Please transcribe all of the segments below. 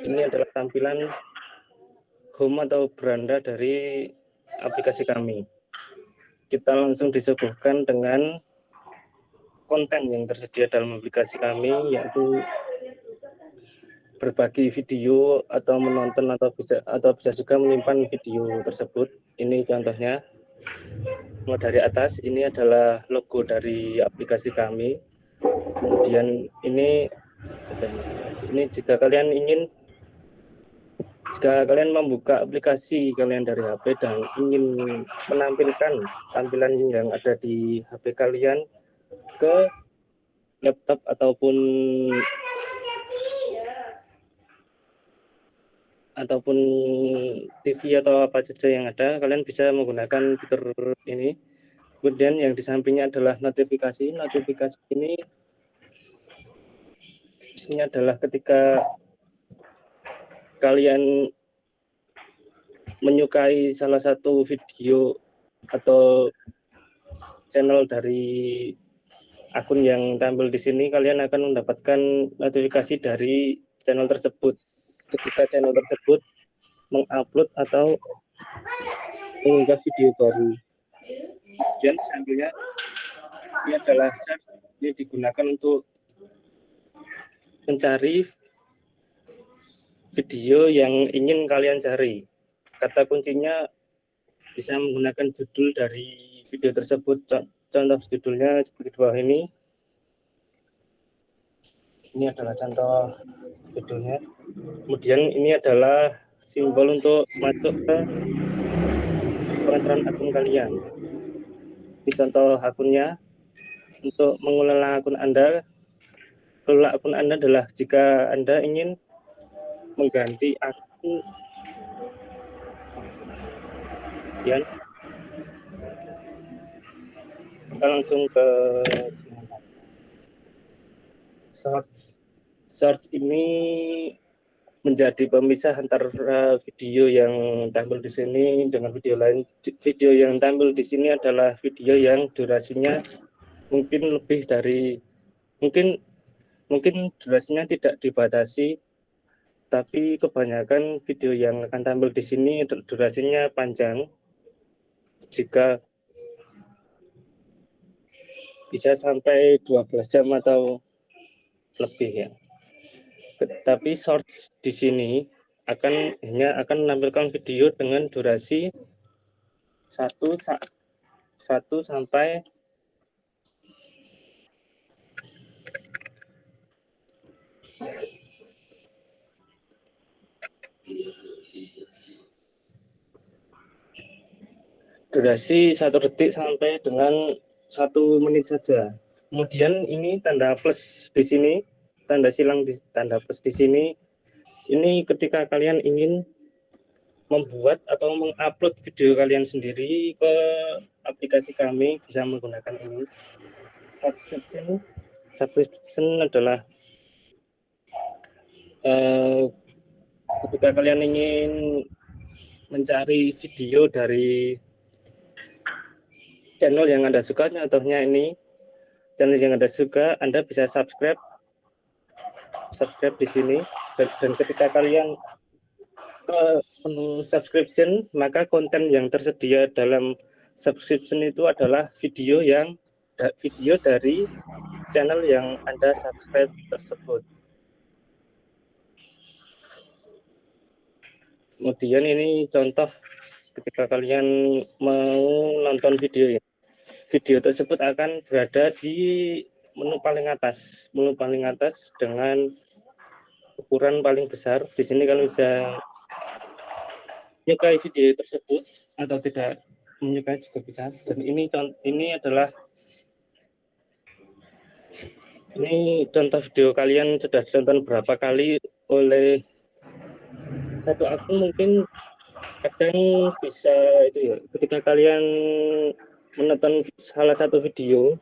Ini adalah tampilan home atau beranda dari aplikasi kami. Kita langsung disuguhkan dengan konten yang tersedia dalam aplikasi kami, yaitu berbagi video atau menonton atau bisa juga menyimpan video tersebut. Ini contohnya. Mulai dari atas, ini adalah logo dari aplikasi kami. Kemudian ini jika kalian membuka aplikasi kalian dari HP dan ingin menampilkan tampilan yang ada di HP kalian ke laptop ataupun TV atau apa saja yang ada, kalian bisa menggunakan fitur ini. Kemudian yang di sampingnya adalah notifikasi. Notifikasi ini adalah ketika kalian menyukai salah satu video atau channel dari akun yang tampil di sini, kalian akan mendapatkan notifikasi dari channel tersebut ketika channel tersebut mengupload atau mengunggah video baru. Dan selanjutnya ini adalah search, ini digunakan untuk mencari video yang ingin kalian cari. Kata kuncinya bisa menggunakan judul dari video tersebut. Contoh judulnya seperti di bawah ini. Ini adalah contoh judulnya. Kemudian ini adalah simbol untuk masuk ke pengenalan akun kalian. Ini contoh akunnya. Untuk mengelola akun Anda, adalah jika Anda ingin mengganti akun, ya, kita langsung ke search ini menjadi pemisah antara video yang tampil di sini dengan video lain. Video yang tampil di sini adalah video yang durasinya mungkin durasinya tidak dibatasi, tapi kebanyakan video yang akan tampil di sini durasinya panjang, jika bisa sampai 12 jam atau lebih, ya. Tapi shorts di sini hanya akan menampilkan video dengan durasi 1 sampai 1 detik sampai dengan 1 menit saja. Kemudian ini tanda plus di sini, tanda plus di sini. Ini ketika kalian ingin membuat atau mengupload video kalian sendiri ke aplikasi kami, bisa menggunakan ini. Subscription adalah ketika kalian ingin mencari video dari channel yang Anda suka, contohnya ini channel yang Anda suka, Anda bisa subscribe di sini, dan ketika kalian ke menu subscription, maka konten yang tersedia dalam subscription itu adalah video dari channel yang Anda subscribe tersebut. Kemudian ini contoh ketika kalian mau nonton video tersebut akan berada di menu paling atas dengan ukuran paling besar. Di sini kalian bisa menyukai video tersebut atau tidak menyukai juga bisa. Dan ini adalah contoh video kalian sudah ditonton berapa kali oleh satu akun. Mungkin kadang bisa ketika kalian menonton salah satu video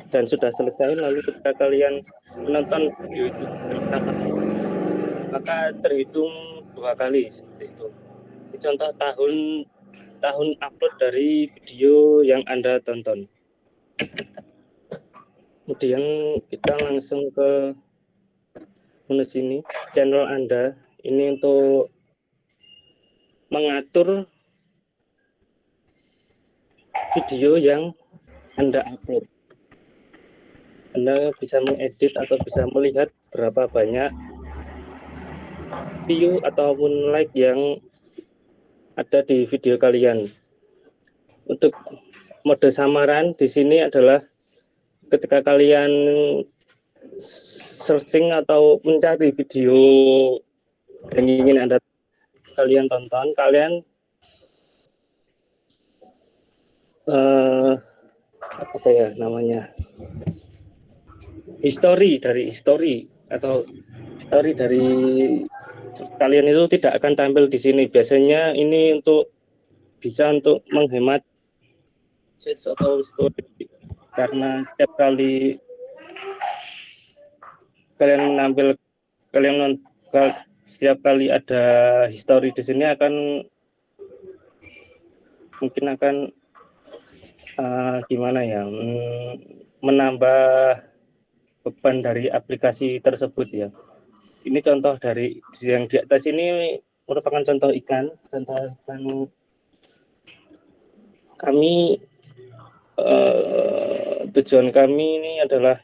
dan sudah selesai, lalu ketika kalian menonton video itu pertama, maka terhitung 2 kali seperti itu. Ini contoh tahun upload dari video yang Anda tonton. Kemudian kita langsung ke menu sini, channel Anda. ini untuk mengatur video yang Anda upload. Anda bisa mengedit atau bisa melihat berapa banyak view ataupun like yang ada di video kalian. Untuk mode samaran di sini adalah ketika kalian searching atau mencari video yang ingin kalian tonton, kalian apa ya namanya, history atau history dari kalian itu tidak akan tampil di sini. Biasanya ini bisa untuk menghemat search atau story, karena setiap kali setiap kali ada history di sini mungkin akan gimana ya, menambah beban dari aplikasi tersebut ya. Ini contoh dari yang di atas ini merupakan contoh iklan kami. Tujuan kami ini adalah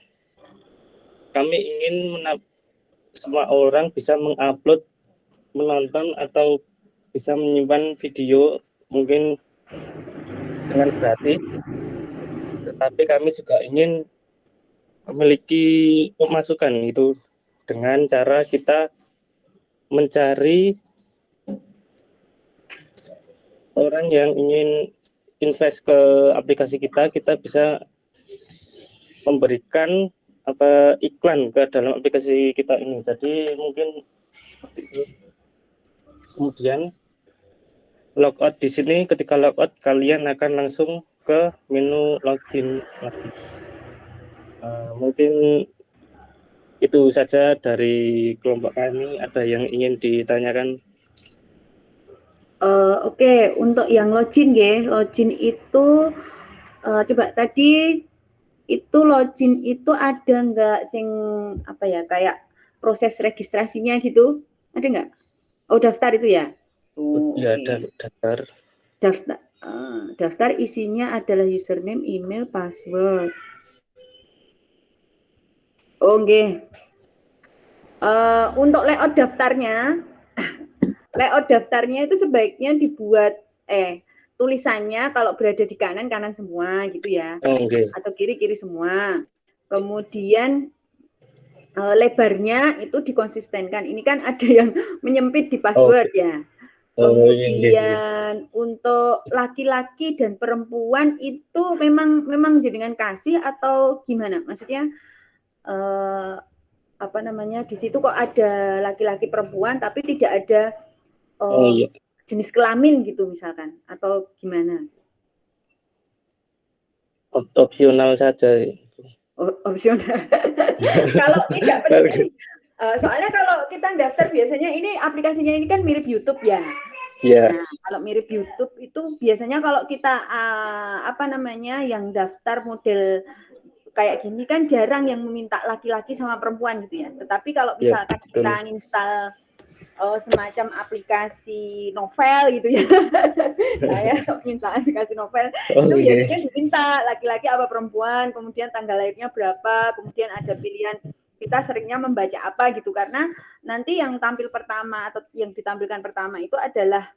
kami ingin semua orang bisa mengupload, menonton atau bisa menyimpan video mungkin dengan gratis, tetapi kami juga ingin memiliki pemasukan itu dengan cara kita mencari orang yang ingin invest ke aplikasi kita bisa memberikan iklan ke dalam aplikasi kita ini. Jadi mungkin seperti itu. Kemudian logout di sini, ketika logout kalian akan langsung ke menu login lagi. Mungkin itu saja dari kelompok kami. Ada yang ingin ditanyakan? Oke, untuk yang login itu coba tadi itu login itu ada nggak kayak proses registrasinya gitu, ada nggak? Oh, daftar itu ya? Ya, ada daftar. Daftar isinya adalah username, email, password. Oke. Untuk layout daftarnya itu sebaiknya dibuat tulisannya kalau berada di kanan semua gitu ya. Okay. Atau kiri semua. Kemudian lebarnya itu dikonsistenkan. Ini kan ada yang menyempit di password ya. Kemudian untuk laki-laki dan perempuan itu memang jenengan kasih atau gimana? Maksudnya di situ kok ada laki-laki perempuan tapi tidak ada jenis kelamin gitu misalkan, atau gimana? Opsional saja. Opsional. Kalau tidak penting. Soalnya kalau kita daftar biasanya ini aplikasinya ini kan mirip YouTube ya. Yeah. Nah, kalau mirip YouTube itu biasanya kalau kita yang daftar model kayak gini kan jarang yang meminta laki-laki sama perempuan gitu ya. Tetapi kalau misalkan kita install semacam aplikasi novel gitu ya. Saya minta aplikasi novel itu biasanya diminta laki-laki apa perempuan, kemudian tanggal lahirnya berapa, kemudian ada pilihan kita seringnya membaca apa gitu, karena nanti yang tampil pertama atau yang ditampilkan pertama itu adalah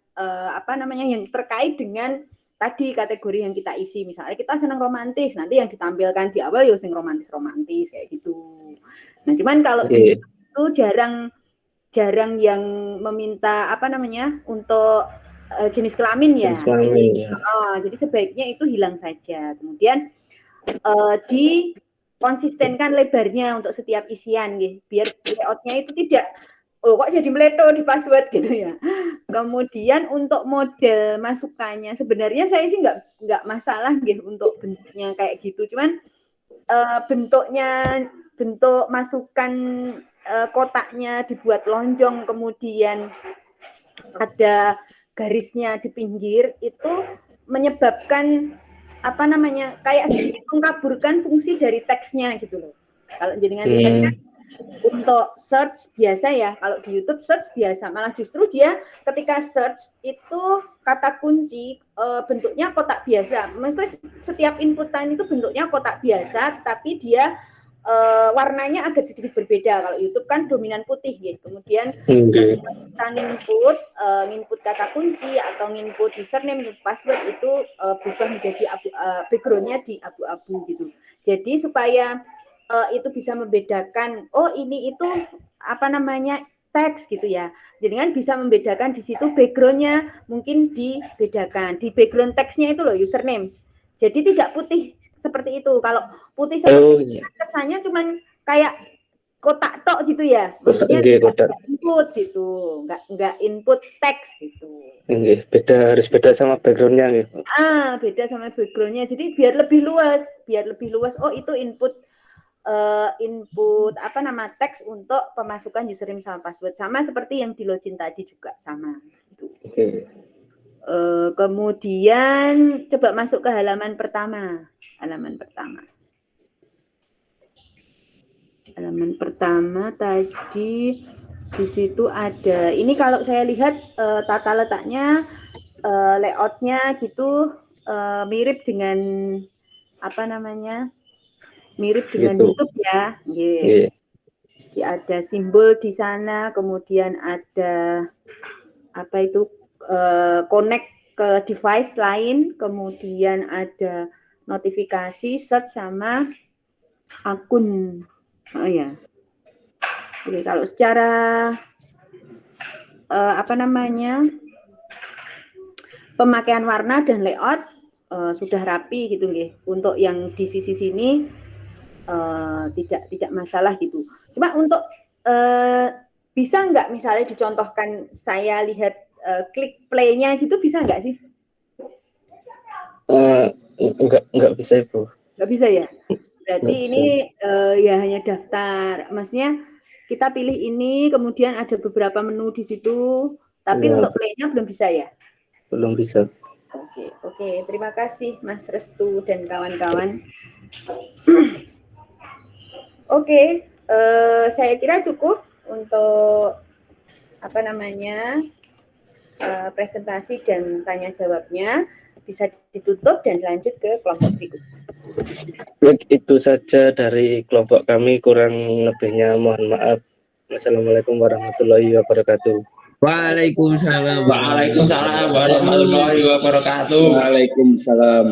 yang terkait dengan tadi kategori yang kita isi. Misalnya kita senang romantis, nanti yang ditampilkan di awal sing romantis kayak gitu. Nah, cuman kalau itu jarang yang meminta untuk jenis kelamin ya. Jadi sebaiknya itu hilang saja. Kemudian dikonsistenkan lebarnya untuk setiap isian gitu, biar layoutnya itu tidak kok jadi meleto di password gitu ya. Kemudian untuk model masukannya sebenarnya saya sih nggak masalah gitu untuk bentuknya kayak gitu. Cuman bentuk masukan kotaknya dibuat lonjong, kemudian ada garisnya di pinggir, itu menyebabkan kayak sedikit mengkaburkan fungsi dari teksnya gitu loh. Kalau jenengan lihat kan untuk search biasa ya, kalau di YouTube search biasa, malah justru dia ketika search itu kata kunci bentuknya kotak biasa. Maksudnya setiap inputan itu bentuknya kotak biasa, tapi dia warnanya agak sedikit berbeda. Kalau YouTube kan dominan putih gitu. Kemudian kita nginput kata kunci atau nginput username, password itu berubah menjadi backgroundnya di abu-abu gitu. Jadi supaya itu bisa membedakan, oh ini itu apa namanya teks gitu ya. Jadi kan bisa membedakan di situ backgroundnya mungkin dibedakan. Di background teksnya itu loh username. Jadi tidak putih seperti itu. Kalau putih seperti kesannya cuman kayak kotak tok gitu ya. Maksudnya kotak. Input gitu, nggak input teks gitu. Harus beda sama backgroundnya gitu. Beda sama backgroundnya. Jadi biar lebih luas. Oh itu input apa nama teks untuk pemasukan username sama password, sama seperti yang di login tadi juga sama. Gitu. Kemudian coba masuk ke halaman pertama. Halaman pertama tadi di situ ada. Ini kalau saya lihat tata letaknya, layoutnya gitu mirip dengan apa namanya? Mirip dengan YouTube ya. Jadi ada simbol di sana, kemudian ada apa itu connect ke device lain, kemudian ada notifikasi, search sama akun. Oh ya. Oke, kalau secara apa namanya pemakaian warna dan layout sudah rapi gitu nggih. Untuk yang di sisi sini tidak masalah gitu. Cuma untuk bisa nggak misalnya dicontohkan, saya lihat klik play-nya gitu, bisa nggak sih? Enggak bisa Ibu. Nggak bisa ya? Berarti ini ya hanya daftar. Maksudnya kita pilih ini, kemudian ada beberapa menu di situ, tapi untuk play-nya belum bisa ya? Belum bisa. Oke. Terima kasih Mas Restu dan kawan-kawan. Oke, saya kira cukup untuk apa namanya presentasi dan tanya jawabnya. Bisa ditutup dan lanjut ke kelompok berikut. Itu saja dari kelompok kami, kurang lebihnya mohon maaf. Wassalamualaikum warahmatullahi wabarakatuh. Waalaikumsalam. Waalaikumsalam warahmatullahi wabarakatuh. Waalaikumsalam.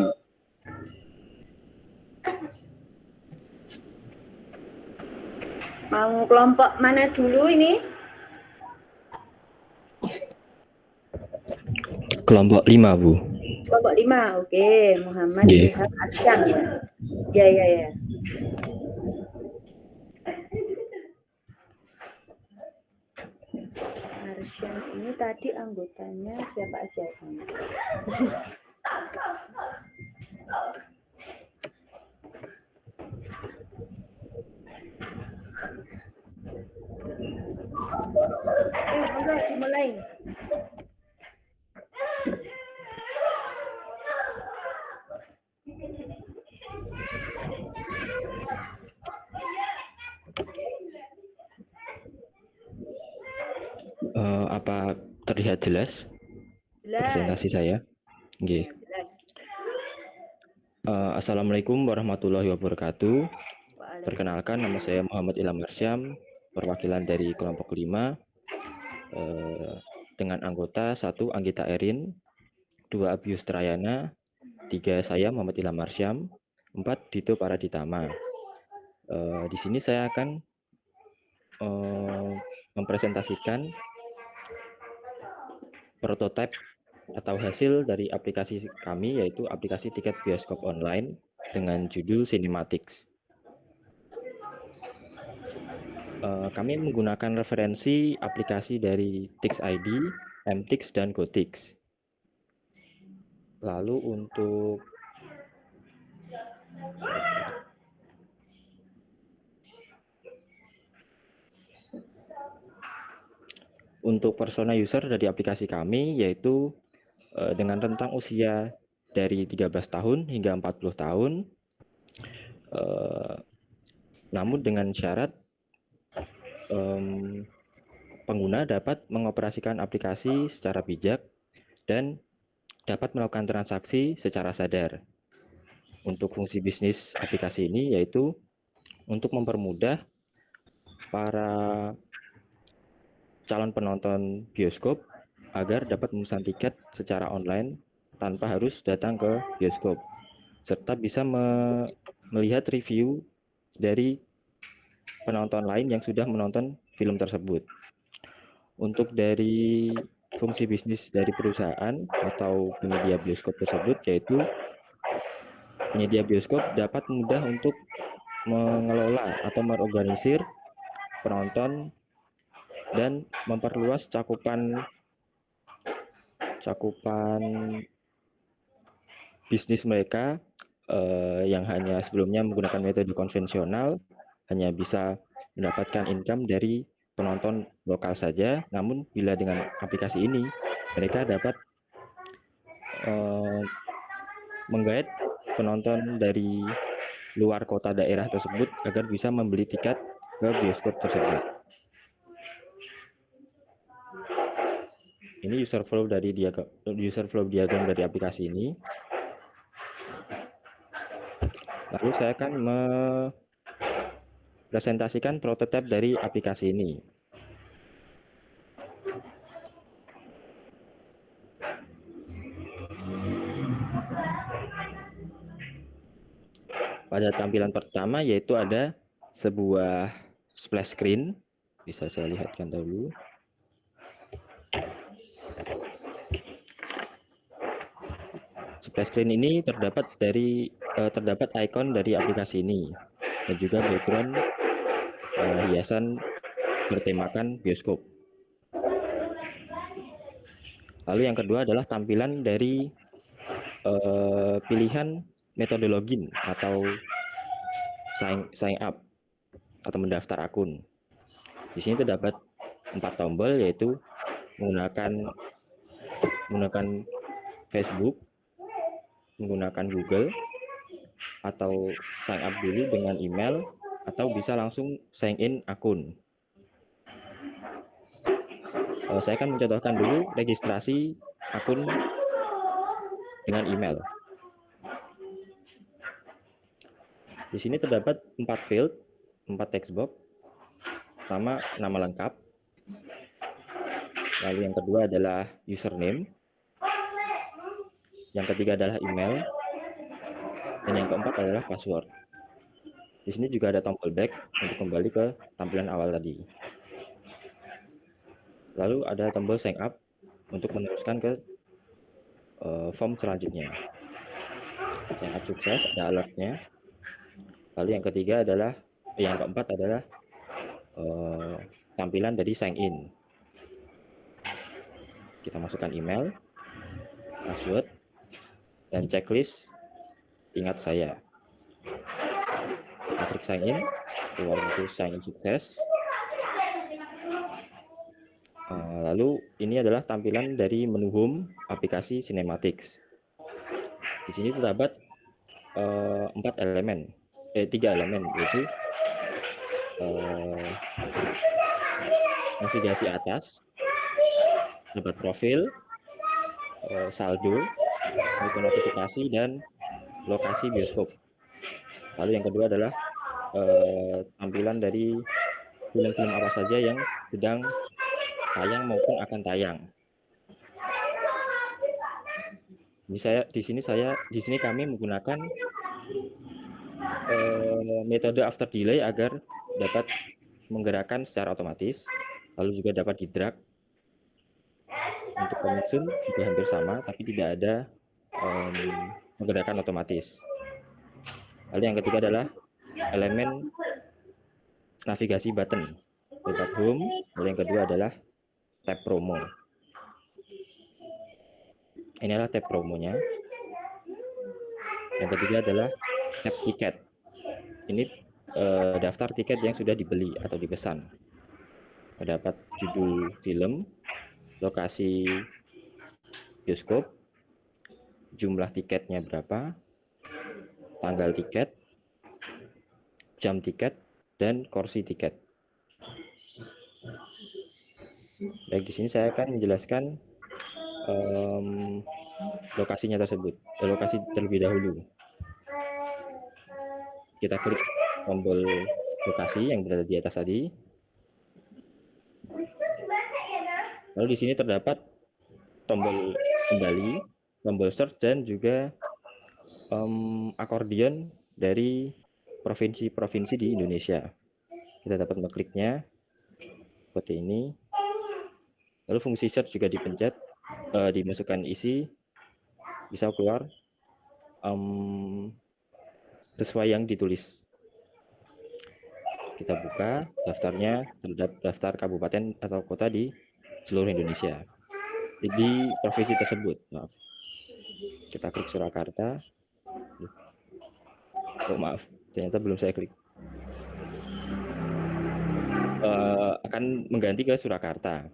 Mau kelompok mana dulu ini? Kelompok 5, Bu. Kelompok 5, oke. Muhammad Ilham Arsyam ya. Ya. Arsyam ini tadi anggotanya siapa aja sama? Dimulai. Apa terlihat jelas? Presentasi saya? Oke. Assalamualaikum warahmatullahi wabarakatuh. Perkenalkan, nama saya Muhammad Ilham Arsyam, perwakilan dari kelompok 5, dengan anggota 1 Anggita Erin, 2 Abius Trayana, 3 saya Muhammad Ilham Arsyam, 4 Dito Paraditama. Di sini saya akan mempresentasikan prototipe atau hasil dari aplikasi kami, yaitu aplikasi tiket bioskop online dengan judul Cinematics. Kami menggunakan referensi aplikasi dari TixID, MTix, dan GoTix. Lalu untuk persona user dari aplikasi kami, yaitu dengan rentang usia dari 13 tahun hingga 40 tahun, namun dengan syarat pengguna dapat mengoperasikan aplikasi secara bijak dan dapat melakukan transaksi secara sadar. Untuk fungsi bisnis aplikasi ini yaitu untuk mempermudah para calon penonton bioskop agar dapat memesan tiket secara online tanpa harus datang ke bioskop, serta bisa melihat review dari penonton lain yang sudah menonton film tersebut. Untuk dari fungsi bisnis dari perusahaan atau penyedia bioskop tersebut yaitu penyedia bioskop dapat mudah untuk mengelola atau mengorganisir penonton dan memperluas cakupan bisnis mereka yang hanya sebelumnya menggunakan metode konvensional hanya bisa mendapatkan income dari penonton lokal saja, namun bila dengan aplikasi ini mereka dapat menggait penonton dari luar kota daerah tersebut agar bisa membeli tiket ke bioskop tersebut. Ini user flow diagram dari aplikasi ini. Lalu saya akan presentasikan prototipe dari aplikasi ini. Pada tampilan pertama yaitu ada sebuah splash screen, bisa saya lihatkan dulu. Splash screen ini terdapat ikon dari aplikasi ini dan juga background hiasan bertemakan bioskop. Lalu yang kedua adalah tampilan dari pilihan metode login atau sign up atau mendaftar akun. Di sini terdapat 4 tombol yaitu menggunakan Facebook, menggunakan Google, atau sign up dulu dengan email, atau bisa langsung sign in akun. Saya akan mencontohkan dulu registrasi akun dengan email. Di sini terdapat 4 field, 4 text box. Pertama, nama lengkap. Lalu yang kedua adalah username. Yang ketiga adalah email. Dan yang keempat adalah password. Di sini juga ada tombol back untuk kembali ke tampilan awal tadi. Lalu ada tombol sign up untuk meneruskan ke form selanjutnya. Sign up sukses, ada alertnya. Lalu yang keempat adalah tampilan dari sign in. Kita masukkan email, password, dan checklist ingat saya. Kita klik sign in, keluar itu sign in sukses. Lalu ini adalah tampilan dari menu home aplikasi Cinematics. Di sini terdapat 3 elemen yaitu navigasi atas, dapat profil, saldo, notifikasi, dan lokasi bioskop. Lalu yang kedua adalah tampilan dari film-film apa saja yang sedang tayang maupun akan tayang. Di sini kami menggunakan metode after delay agar dapat menggerakkan secara otomatis, lalu juga dapat di-drag. Untuk coming soon juga hampir sama, tapi tidak ada menggerakkan otomatis. Lalu yang ketiga adalah elemen navigasi button, lewat home. Lalu yang kedua adalah tab promo. Ini adalah tab promonya. Yang ketiga adalah tab tiket. Ini daftar tiket yang sudah dibeli atau dipesan. Terdapat judul film, lokasi bioskop, jumlah tiketnya berapa, tanggal tiket, jam tiket, dan kursi tiket. Baik, di sini saya akan menjelaskan lokasinya tersebut, lokasi terlebih dahulu. Kita klik tombol lokasi yang berada di atas tadi. Lalu di sini terdapat tombol kembali, tombol search, dan juga akordion dari provinsi-provinsi di Indonesia. Kita dapat mengkliknya seperti ini. Lalu fungsi search juga dipencet, dimasukkan isi, bisa keluar sesuai yang ditulis. Kita buka daftarnya, terhadap daftar kabupaten atau kota di seluruh Indonesia, di provinsi tersebut. Maaf. Kita klik Surakarta. Oh maaf, ternyata belum saya klik. Akan mengganti ke Surakarta.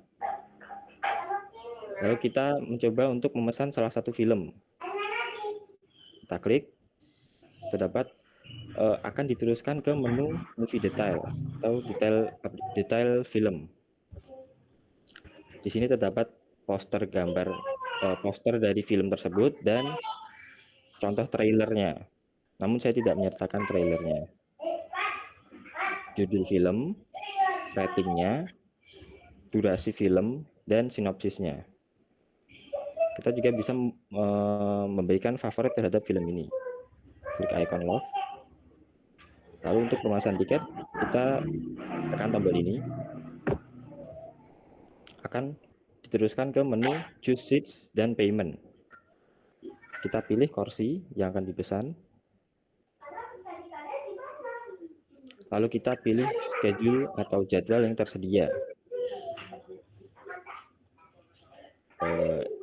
Lalu kita mencoba untuk memesan salah satu film. Kita klik, terdapat akan diteruskan ke menu movie detail atau detail film. Di sini terdapat poster gambar, poster dari film tersebut dan contoh trailernya. Namun saya tidak menyertakan trailernya. Judul film, ratingnya, durasi film, dan sinopsisnya. Kita juga bisa memberikan favorit terhadap film ini. Klik icon love. Lalu untuk pemasanan tiket, kita tekan tombol ini. Akan diteruskan ke menu choose seats dan payment. Kita pilih kursi yang akan dipesan. Lalu kita pilih schedule atau jadwal yang tersedia.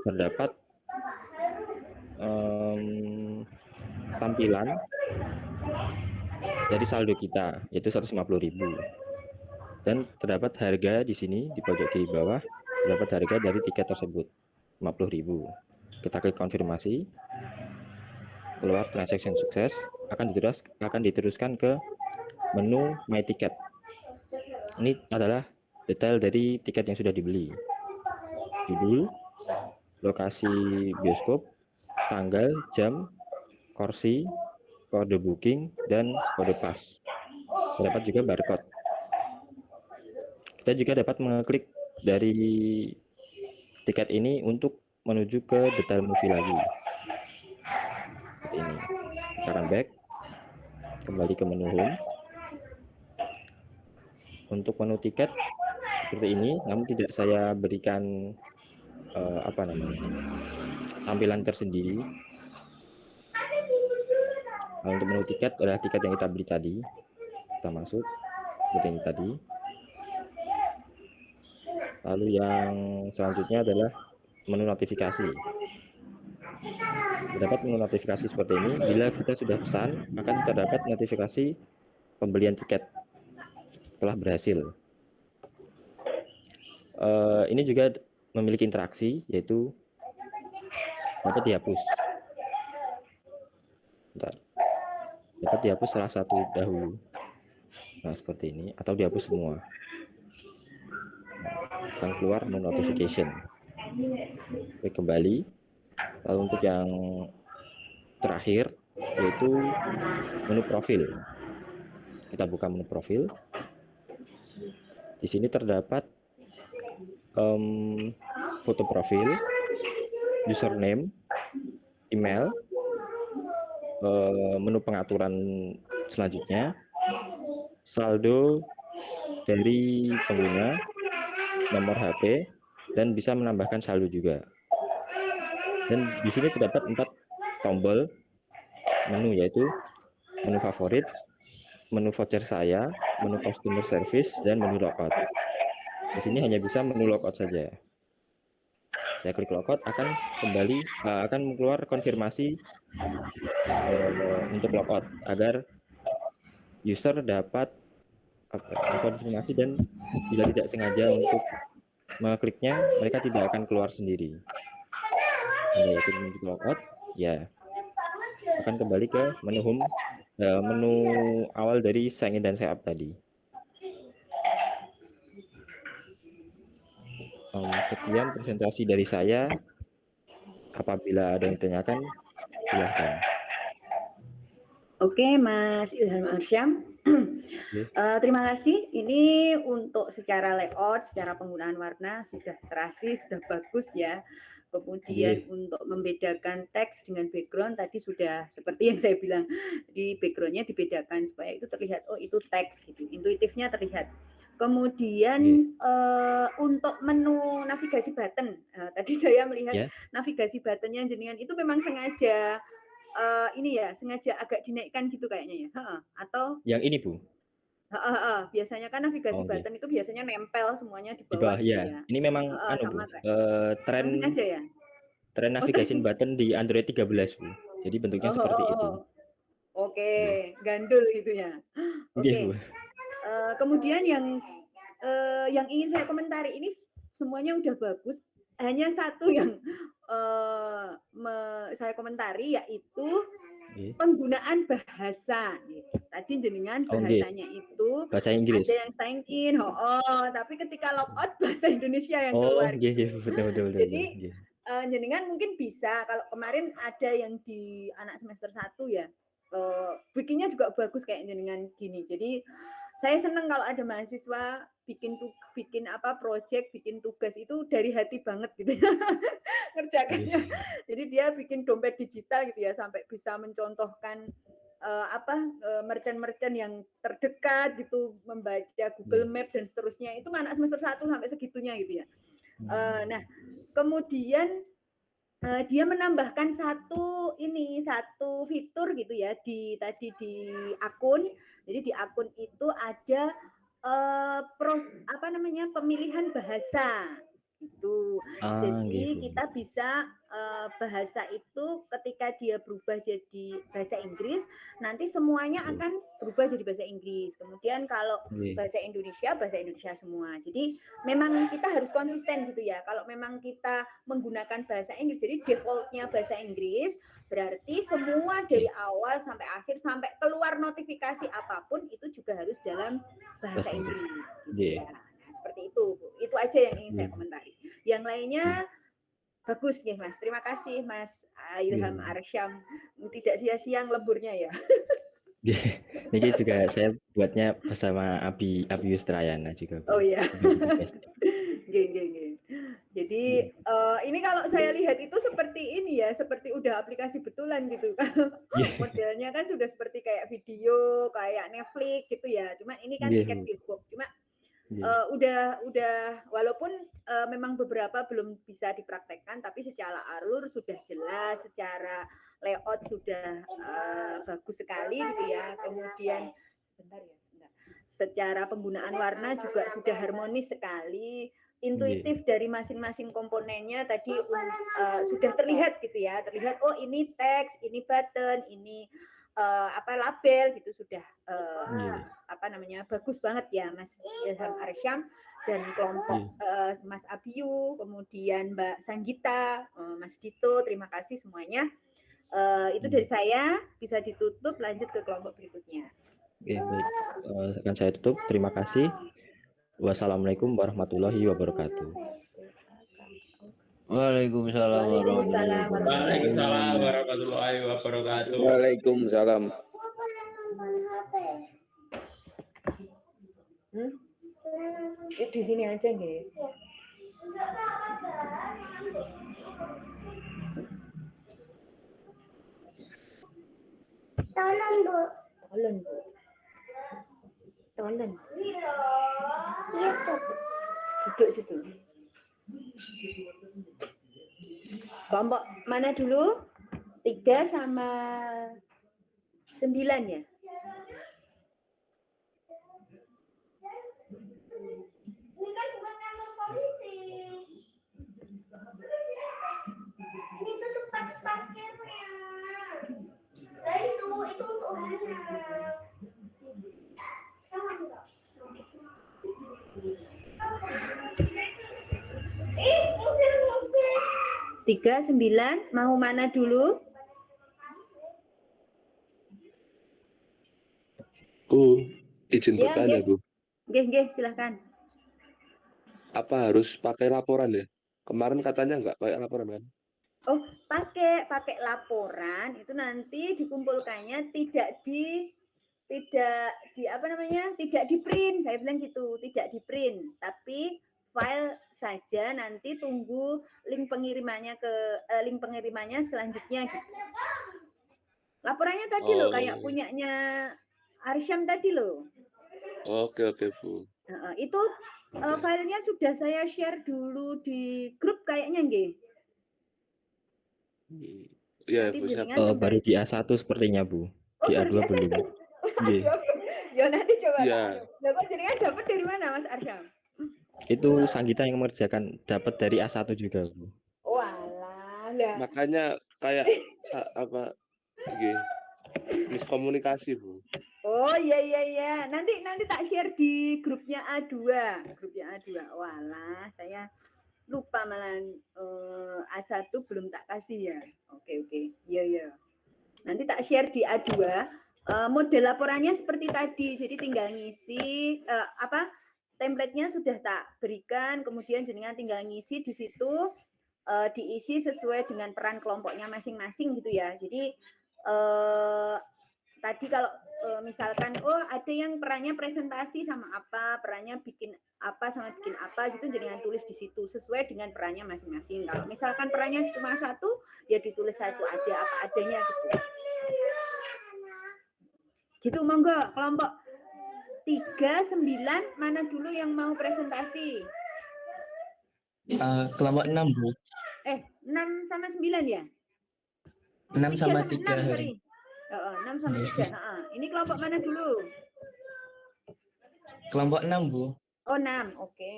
Terdapat tampilan dari saldo kita, yaitu 150.000. Dan terdapat harga di sini di pojok kiri bawah, terdapat harga dari tiket tersebut, 50.000. Kita klik konfirmasi. Keluar transaction sukses, akan diteruskan ke menu My Ticket. Ini adalah detail dari tiket yang sudah dibeli. Judul, lokasi bioskop, tanggal, jam, kursi, kode booking, dan kode pas. Terdapat juga barcode. Kita juga dapat mengeklik dari tiket ini untuk menuju ke detail movie lagi. Seperti ini. Kita akan back, kembali ke menu home. Untuk menu tiket seperti ini, namun tidak saya berikan tampilan tersendiri. Nah, untuk menu tiket adalah tiket yang kita beli tadi. Kita masuk seperti ini tadi. Lalu yang selanjutnya adalah menu notifikasi. Terdapat menu notifikasi seperti ini. Bila kita sudah pesan, akan terdapat notifikasi pembelian tiket telah berhasil. Ini juga memiliki interaksi, yaitu dapat dihapus. Dapat dihapus salah satu dahulu. Nah, seperti ini, atau dihapus semua. Akan keluar menu notification. Oke, kembali. Lalu untuk yang terakhir, yaitu menu profil. Kita buka menu profil. Di sini terdapat foto profil, username, email, menu pengaturan selanjutnya, saldo dari pengguna, nomor HP, dan bisa menambahkan saldo juga. Dan di sini terdapat 4 tombol menu, yaitu menu favorit, menu voucher saya, menu customer service, dan menu logout. Di sini hanya bisa menu logout saja. Saya klik logout, akan keluar konfirmasi untuk logout agar user dapat konfirmasi, dan bila tidak sengaja untuk mengkliknya, mereka tidak akan keluar sendiri. Anda yakin untuk logout, ya akan kembali ke menu home, menu awal dari sign in dan sign up tadi. Sekian presentasi dari saya. Apabila ada yang ditanyakan, silahkan. Oke, Mas Ilham Arsyam. Terima kasih. Ini untuk secara layout, secara penggunaan warna sudah serasi, sudah bagus ya. Kemudian untuk membedakan teks dengan background tadi sudah seperti yang saya bilang, di backgroundnya dibedakan supaya itu terlihat, oh itu teks gitu, intuitifnya terlihat. Kemudian untuk menu navigasi button, tadi saya melihat navigasi buttonnya jenengan itu memang sengaja ini ya, sengaja agak dinaikkan gitu kayaknya ya, atau yang ini Bu? Biasanya kan navigasi button itu biasanya nempel semuanya di Di bawah bawah gitu ya. ya. Ini memang Sama Bu, kayak tren memang sengaja ya? tren navigasi button di Android 13 Bu. Jadi bentuknya seperti itu. Oke, gandul gitu ya. Oke. Bu. Kemudian yang ingin saya komentari ini semuanya udah bagus. Hanya satu yang saya komentari yaitu penggunaan bahasa. Tadi jenengan bahasanya itu bahasa Inggris. ada yang sign in, tapi ketika logout bahasa Indonesia yang keluar. Betul. Jadi jenengan mungkin bisa, kalau kemarin ada yang di anak semester 1 ya, bikinnya juga bagus kayak jenengan gini. Jadi saya senang kalau ada mahasiswa bikin project, bikin tugas itu dari hati banget gitu ya ngerjakannya. Jadi dia bikin dompet digital gitu ya, sampai bisa mencontohkan merchant-merchant yang terdekat gitu, membaca Google Map dan seterusnya. Itu anak semester 1 sampai segitunya gitu ya. Nah, kemudian dia menambahkan satu fitur gitu ya di akun. Jadi di akun itu ada pemilihan bahasa itu. Jadi kita bisa bahasa itu ketika dia berubah jadi bahasa Inggris, nanti semuanya akan berubah jadi bahasa Inggris. Kemudian kalau bahasa Indonesia semua. Jadi memang kita harus konsisten gitu ya. Kalau memang kita menggunakan bahasa Inggris, jadi defaultnya bahasa Inggris, berarti semua dari awal sampai akhir, sampai keluar notifikasi apapun itu juga harus dalam bahasa Inggris gitu ya. Seperti itu. Itu aja yang ingin saya komentari. Yang lainnya bagus nih Mas. Terima kasih Mas Ilham Arsyam. Tidak sia-sia leburnya ya. Ini juga saya buatnya bersama Abi Yustrayana juga. Oh iya. Jadi ini kalau saya lihat itu seperti ini ya, seperti udah aplikasi betulan gitu. Modelnya kan sudah seperti kayak video, kayak Netflix gitu ya. Cuma ini kan tiket bioskop. Cuma udah walaupun memang beberapa belum bisa dipraktekkan, tapi secara alur sudah jelas, secara layout sudah bagus sekali gitu ya. Kemudian secara penggunaan warna juga sudah harmonis sekali, intuitif dari masing-masing komponennya tadi sudah terlihat gitu ya, terlihat oh ini teks, ini button, ini label gitu sudah bagus banget ya Mas Ilham Arsyam dan kelompok Mas Abiyu, kemudian Mbak Sanggita, Mas Dito, terima kasih semuanya. Itu dari saya, bisa ditutup, lanjut ke kelompok berikutnya. Baik. Akan saya tutup. Terima kasih. Wassalamualaikum warahmatullahi wabarakatuh. Waalaikumsalam warahmatullahi wabarakatuh. Waalaikumsalam. Di sini aja nggih. Tolong Bu. Tolong. Iya. Duduk situ. Kelompok mana dulu? 3 sama 9 ya? Ini kan bukan kantor polisi. Itu tempat parkirnya. Nah itu untuk orangnya. 39 mau mana dulu? Bu, izin bertanya, Bu. Nggih, silakan. Apa harus pakai laporan ya? Kemarin katanya nggak pakai laporan kan? Oh, pakai laporan itu nanti dikumpulkannya tidak di apa namanya? Tidak di print. Saya bilang gitu, tidak di print, tapi file saja, nanti tunggu link pengirimannya selanjutnya gitu. Laporannya tadi loh kayak Oh, punyanya Arsyam tadi loh. oke oke Bu. Itu filenya sudah saya share dulu di grup kayaknya nggih. Hmm. Iya Nanti Bu, siap. jenengan Baru tinggal di A1 sepertinya, Bu. oh Di baru A2 belum. Nggih. Ya nanti coba tak Iya, anu. Lah kok jenengan dapat dari mana Mas Arsyam? Itu Sanggita yang mengerjakan, dapat dari A1 juga, Bu. Walah, lah. makanya kayak apa G, miskomunikasi Bu. Oh iya. Nanti tak share di grupnya A2. Grupnya A2. Walah, saya lupa malah A1 belum tak kasih ya. Oke. Iya. Nanti tak share di A2. Model laporannya seperti tadi. Jadi tinggal ngisi template-nya sudah tak berikan, kemudian jenengan tinggal ngisi di situ, diisi sesuai dengan peran kelompoknya masing-masing gitu ya. Jadi tadi kalau misalkan ada yang perannya presentasi sama apa, perannya bikin apa sama bikin apa gitu, jenengan tulis di situ sesuai dengan perannya masing-masing. Kalau misalkan perannya cuma satu, ya ditulis satu aja apa adanya gitu. Gitu monggo kelompok 39 mana dulu yang mau presentasi? Kelompok 6 Bu. 6 sama 9 ya? 6 sama 3 3 sama 6, hari. sorry. 6 sama 3. Ini kelompok mana dulu? Kelompok 6 Bu. Oh 6, oke.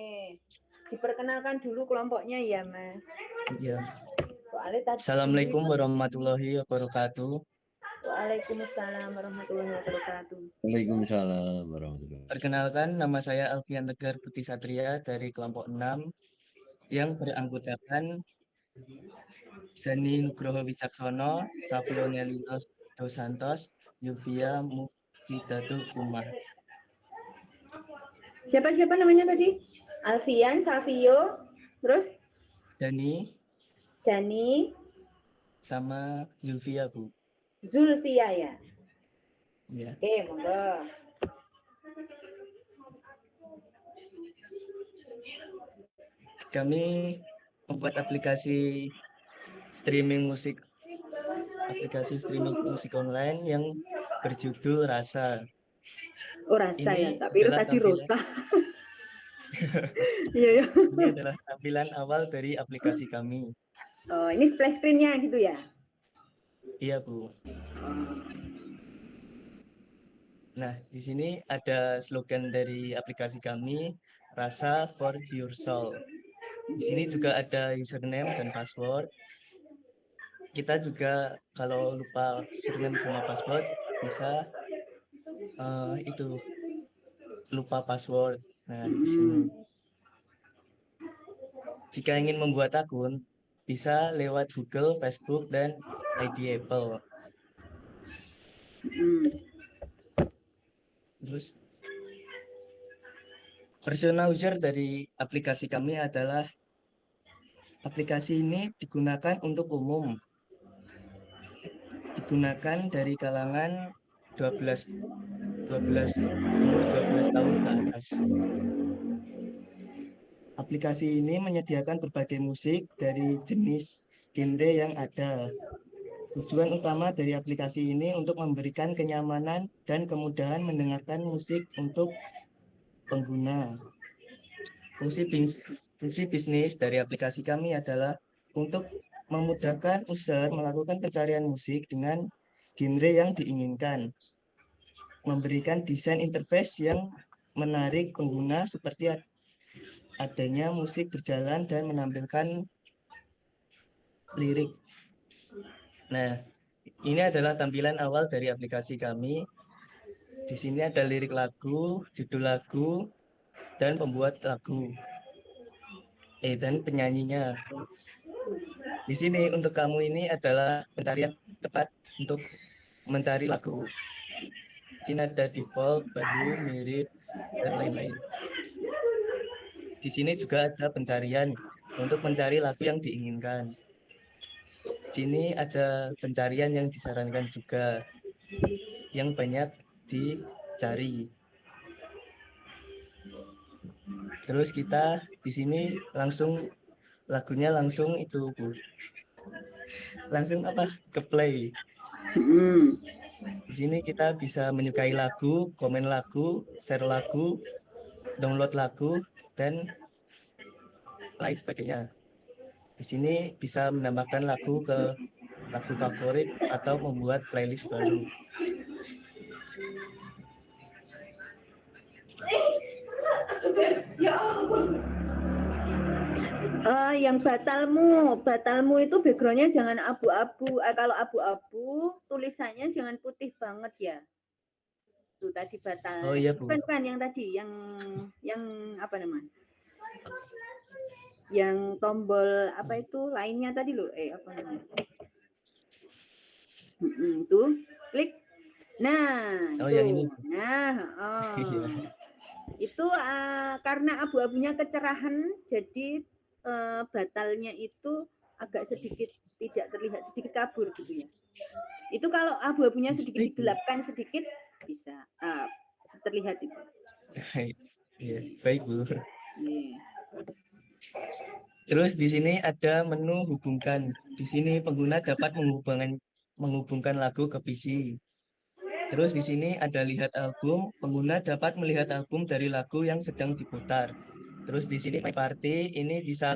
Diperkenalkan dulu kelompoknya ya Mas. Iya. Soalnya tadi. Assalamualaikum warahmatullahi wabarakatuh. Waalaikumsalam warahmatullahi wabarakatuh. Waalaikumsalam warahmatullahi wabarakatuh. Perkenalkan, nama saya Alfian Tegar Putih Satria dari kelompok 6 yang beranggotakan Dani Nugroho Wicaksono, Savio Nelinos Dos Santos, Yuvia Mufidatul Umar. Siapa namanya tadi? Alfian, Savio, terus Dani sama Zulfia Bu. Zulfia ya. Ya. Oke, monggo. Kami membuat aplikasi streaming musik online yang berjudul Rasa. Oh Rasa Ini ya, tapi adalah tadi tampilan- Rosa. Iya. Ini adalah tampilan awal dari aplikasi kami. Oh, ini splash screen-nya gitu ya? Iya Bu. Nah, di sini ada slogan dari aplikasi kami, Rasa for Your Soul. Di sini juga ada username dan password. Kita juga kalau lupa username sama password bisa lupa password. Nah, di sini. Jika ingin membuat akun, bisa lewat Google, Facebook, dan ID Apple. Terus, personal user dari aplikasi kami adalah aplikasi ini digunakan untuk umum. Digunakan dari kalangan 12 umur 12 tahun ke atas. Aplikasi ini menyediakan berbagai musik dari jenis genre yang ada. Tujuan utama dari aplikasi ini untuk memberikan kenyamanan dan kemudahan mendengarkan musik untuk pengguna. Fungsi bisnis dari aplikasi kami adalah untuk memudahkan user melakukan pencarian musik dengan genre yang diinginkan. Memberikan desain interface yang menarik pengguna seperti adanya musik berjalan dan menampilkan lirik. Nah, ini adalah tampilan awal dari aplikasi kami. Di sini ada lirik lagu, judul lagu, dan pembuat lagu. Dan penyanyinya. Di sini untuk kamu ini adalah pencarian tepat untuk mencari lagu. Di sini ada default, baru, mirip, dan lain-lain. di sini juga ada pencarian untuk mencari lagu yang diinginkan. Di sini ada pencarian yang disarankan juga, yang banyak dicari. Terus kita di sini langsung lagunya langsung itu Bu. Langsung apa? Ke play. Hmm. Di sini kita bisa menyukai lagu, komen lagu, share lagu, download lagu, dan lain sebagainya. Di sini bisa menambahkan lagu ke lagu favorit atau membuat playlist baru. Yang batalmu itu backgroundnya jangan abu-abu. Kalau abu-abu, tulisannya jangan putih banget ya. Tuh tadi batal. Oh iya Bu. Bukan yang tadi, yang apa namanya? Yang tombol apa itu lainnya tadi loh? Apa namanya? Tuh, klik. Nah, Oh itu. yang ini. Nah, itu karena abu-abunya kecerahan, jadi batalnya itu agak sedikit tidak terlihat, sedikit kabur gitu ya. Itu kalau abu-abunya sedikit digelapkan sedikit bisa terlihat itu. Iya, baik Bu. Yeah. Terus di sini ada menu hubungkan. Di sini pengguna dapat menghubungkan lagu ke PC. Terus di sini ada lihat album. Pengguna dapat melihat album dari lagu yang sedang diputar. Terus di sini My Party ini bisa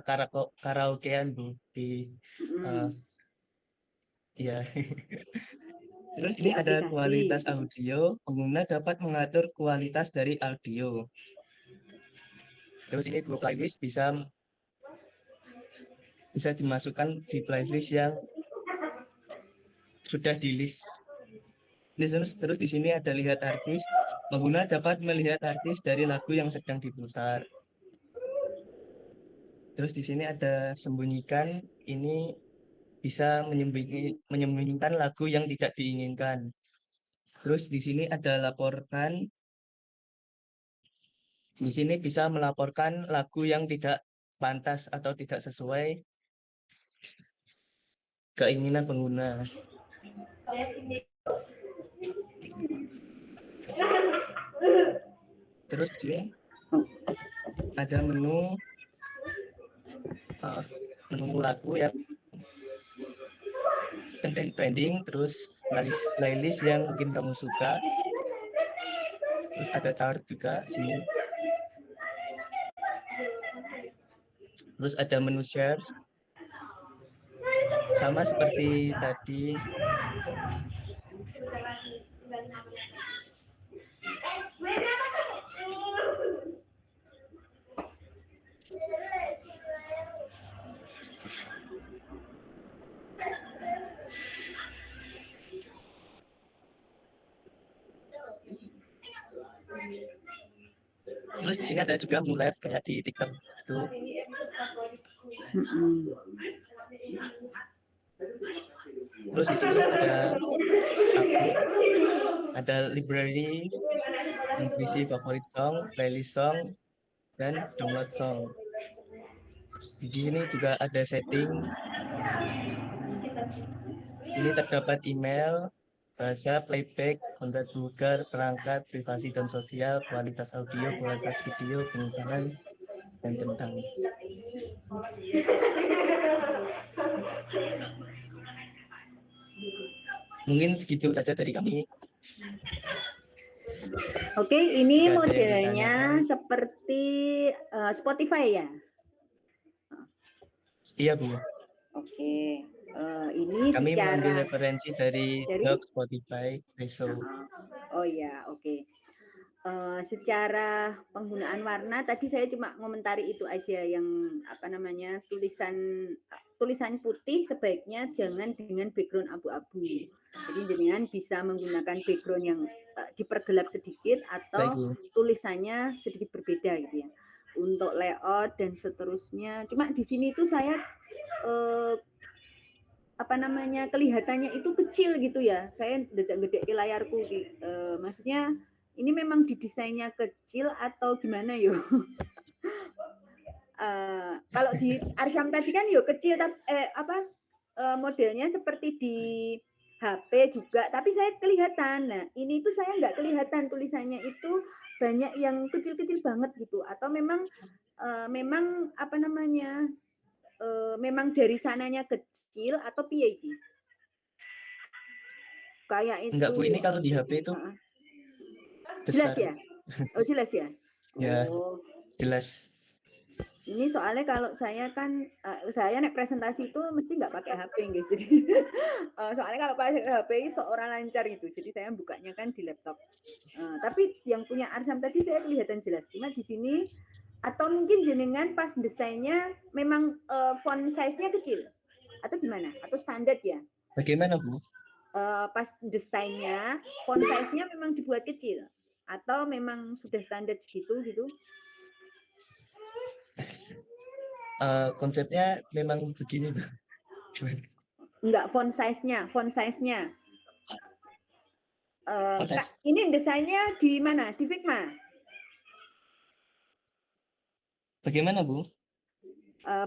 karaokean Bu di ya. Terus ini ada aplikasi. kualitas audio. Pengguna dapat mengatur kualitas dari audio. Terus ini Google Playlist bisa dimasukkan di playlist yang sudah di list. Terus di sini ada lihat artis. Pengguna dapat melihat artis dari lagu yang sedang diputar. Terus di sini ada sembunyikan. Ini bisa menyembunyikan lagu yang tidak diinginkan. Terus di sini ada laporkan. Di sini bisa melaporkan lagu yang tidak pantas atau tidak sesuai keinginan pengguna. Terus di sini ada menu lagu yang sedang trending, terus playlist yang mungkin kamu suka. Terus ada chart juga sini. Terus ada menu share. Sama seperti tadi. Terus di sini ada juga live kayak di TikTok tuh. Terus di sini ada library, berisi favorit song, playlist song, dan download song. Di sini juga ada setting. Ini terdapat email, bahasa, playback, konten vulgar, perangkat, privasi dan sosial, kualitas audio, kualitas video, penyimpanan, dan tentang. Mungkin segitu saja dari kami. Oke, ini modelnya seperti Spotify ya? Iya Bu. Oke, ini kami secara mengambil referensi dari blog Spotify, Reso. Oh ya, oke. Secara penggunaan warna tadi saya cuma ngomentari itu aja yang apa namanya tulisan putih sebaiknya jangan dengan background abu-abu. Jadi jangan bisa menggunakan background yang dipergelap sedikit atau tulisannya sedikit berbeda gitu ya. Untuk layout dan seterusnya. Cuma di sini tuh saya apa namanya kelihatannya itu kecil gitu ya. Saya gede-gede di layarku maksudnya ini memang didesainnya kecil atau gimana yo? Kalau di Arsyam tadi kan yo kecil modelnya seperti di HP juga, tapi saya kelihatan. Nah, ini tuh saya nggak kelihatan tulisannya itu banyak yang kecil-kecil banget gitu. Atau memang memang dari sananya kecil atau piye iki? Kayak itu. Enggak Bu, ini kalau di HP itu Jelas besar. ya? Oh, jelas ya? Ya, Oh. jelas. Ini soalnya kalau saya kan saya naik presentasi itu mesti nggak pakai HP gitu. Jadi soalnya kalau pakai HP seorang lancar gitu. Jadi saya bukanya kan di laptop. Tapi yang punya Arsam tadi saya kelihatan jelas. Cuma di sini atau mungkin jenengan pas desainnya memang font size-nya kecil atau gimana? Atau standar ya? Bagaimana Bu? Pas desainnya font size-nya memang dibuat kecil atau memang sudah standar segitu gitu? Konsepnya memang begini Bu. Enggak, font size-nya. Font size. Kak, ini desainnya di mana? Di Figma? Bagaimana Bu?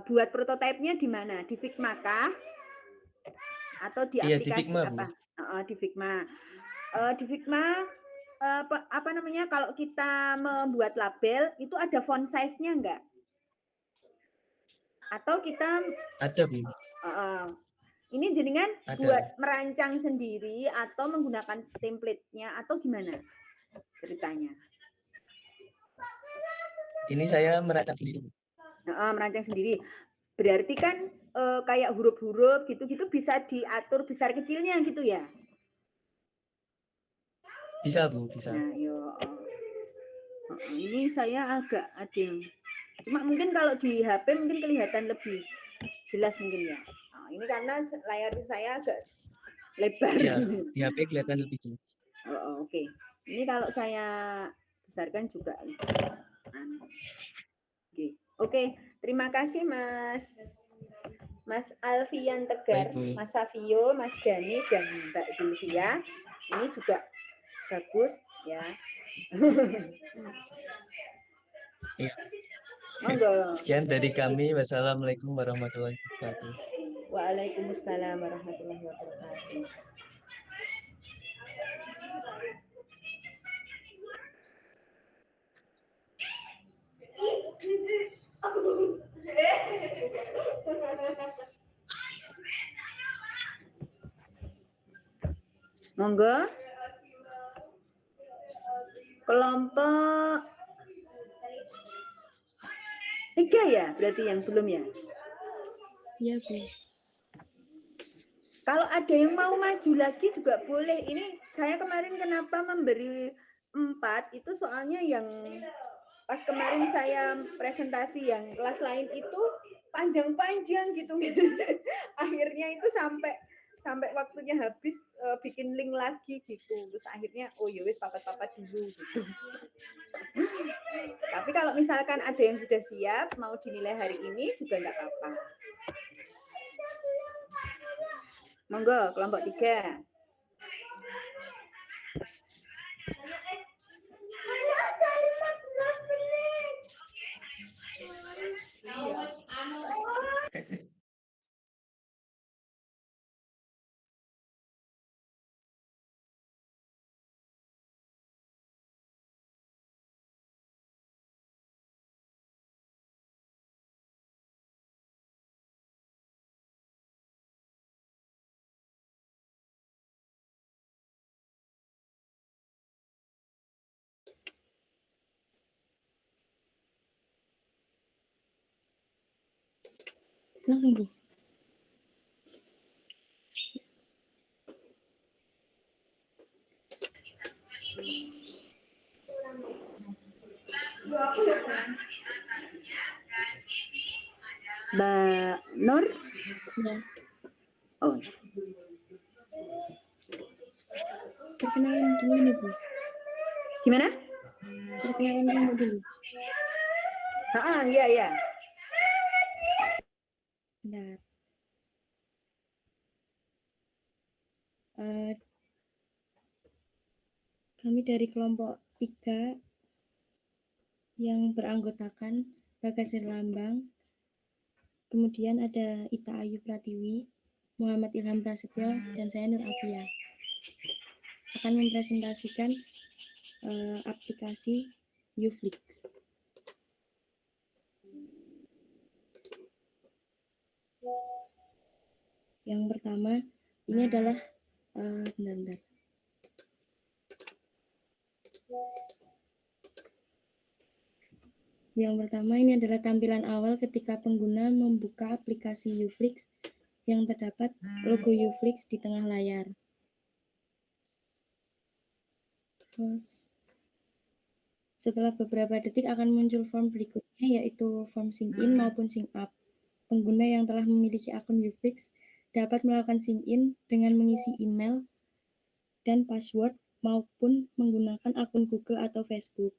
Buat prototipenya di mana? Di Figma kah? Atau di Iya, di aplikasi Figma, apa? Bu. Di Figma. Di Figma apa namanya? Kalau kita membuat label itu ada font size-nya enggak? Atau kita Ada Bu. ini jenengan Ada. buat merancang sendiri atau menggunakan template-nya atau gimana ceritanya? Ini saya merancang sendiri. Merancang sendiri. Berarti kan kayak huruf-huruf gitu-gitu bisa diatur besar kecilnya gitu ya? Bisa Bu, bisa. Nah, ini saya agak ada yang cuma mungkin kalau di HP mungkin kelihatan lebih jelas mungkin ya. Ini karena layar saya agak lebar. Iya, di HP kelihatan lebih jelas. Oke. Ini kalau saya besarkan juga. Oke. Terima kasih Mas Alfian Tegar, Baik, Bu. Mas Savio, Mas Dani, dan Mbak Zulfia. Ini juga bagus ya. Iya. Monggo. Sekian dari kami. Wassalamualaikum warahmatullahi wabarakatuh. Waalaikumsalam warahmatullahi wabarakatuh. Monggo. Kelompok 3 ya, berarti yang belum ya? Iya, Bu. Kalau ada yang mau maju lagi juga boleh. Ini saya kemarin kenapa memberi 4 itu soalnya yang pas kemarin saya presentasi yang kelas lain itu panjang-panjang gitu. Akhirnya itu sampai waktunya habis bikin link lagi gitu. Terus akhirnya ya wis papat-papat dulu gitu. Tapi kalau misalkan ada yang sudah siap mau dinilai hari ini juga enggak apa-apa. Monggo kelompok 3. Langsung, Bu. Mbak Nur? Ya. Oh. Perkenalan dulu nih, Bu. Gimana? Perkenalan kamu dulu. Iya. Bentar. Kami dari kelompok 3 yang beranggotakan Bagasir Lambang, kemudian ada Ita Ayu Pratiwi, Muhammad Ilham Prasetyo, dan saya Nur Afia. Akan mempresentasikan aplikasi Uflix. Yang pertama, ini adalah bentar. Yang pertama ini adalah tampilan awal ketika pengguna membuka aplikasi Uflix yang terdapat logo Uflix di tengah layar. Terus, setelah beberapa detik akan muncul form berikutnya, yaitu form sign in maupun sign up. Pengguna yang telah memiliki akun Uflix dapat melakukan sign in dengan mengisi email dan password maupun menggunakan akun Google atau Facebook.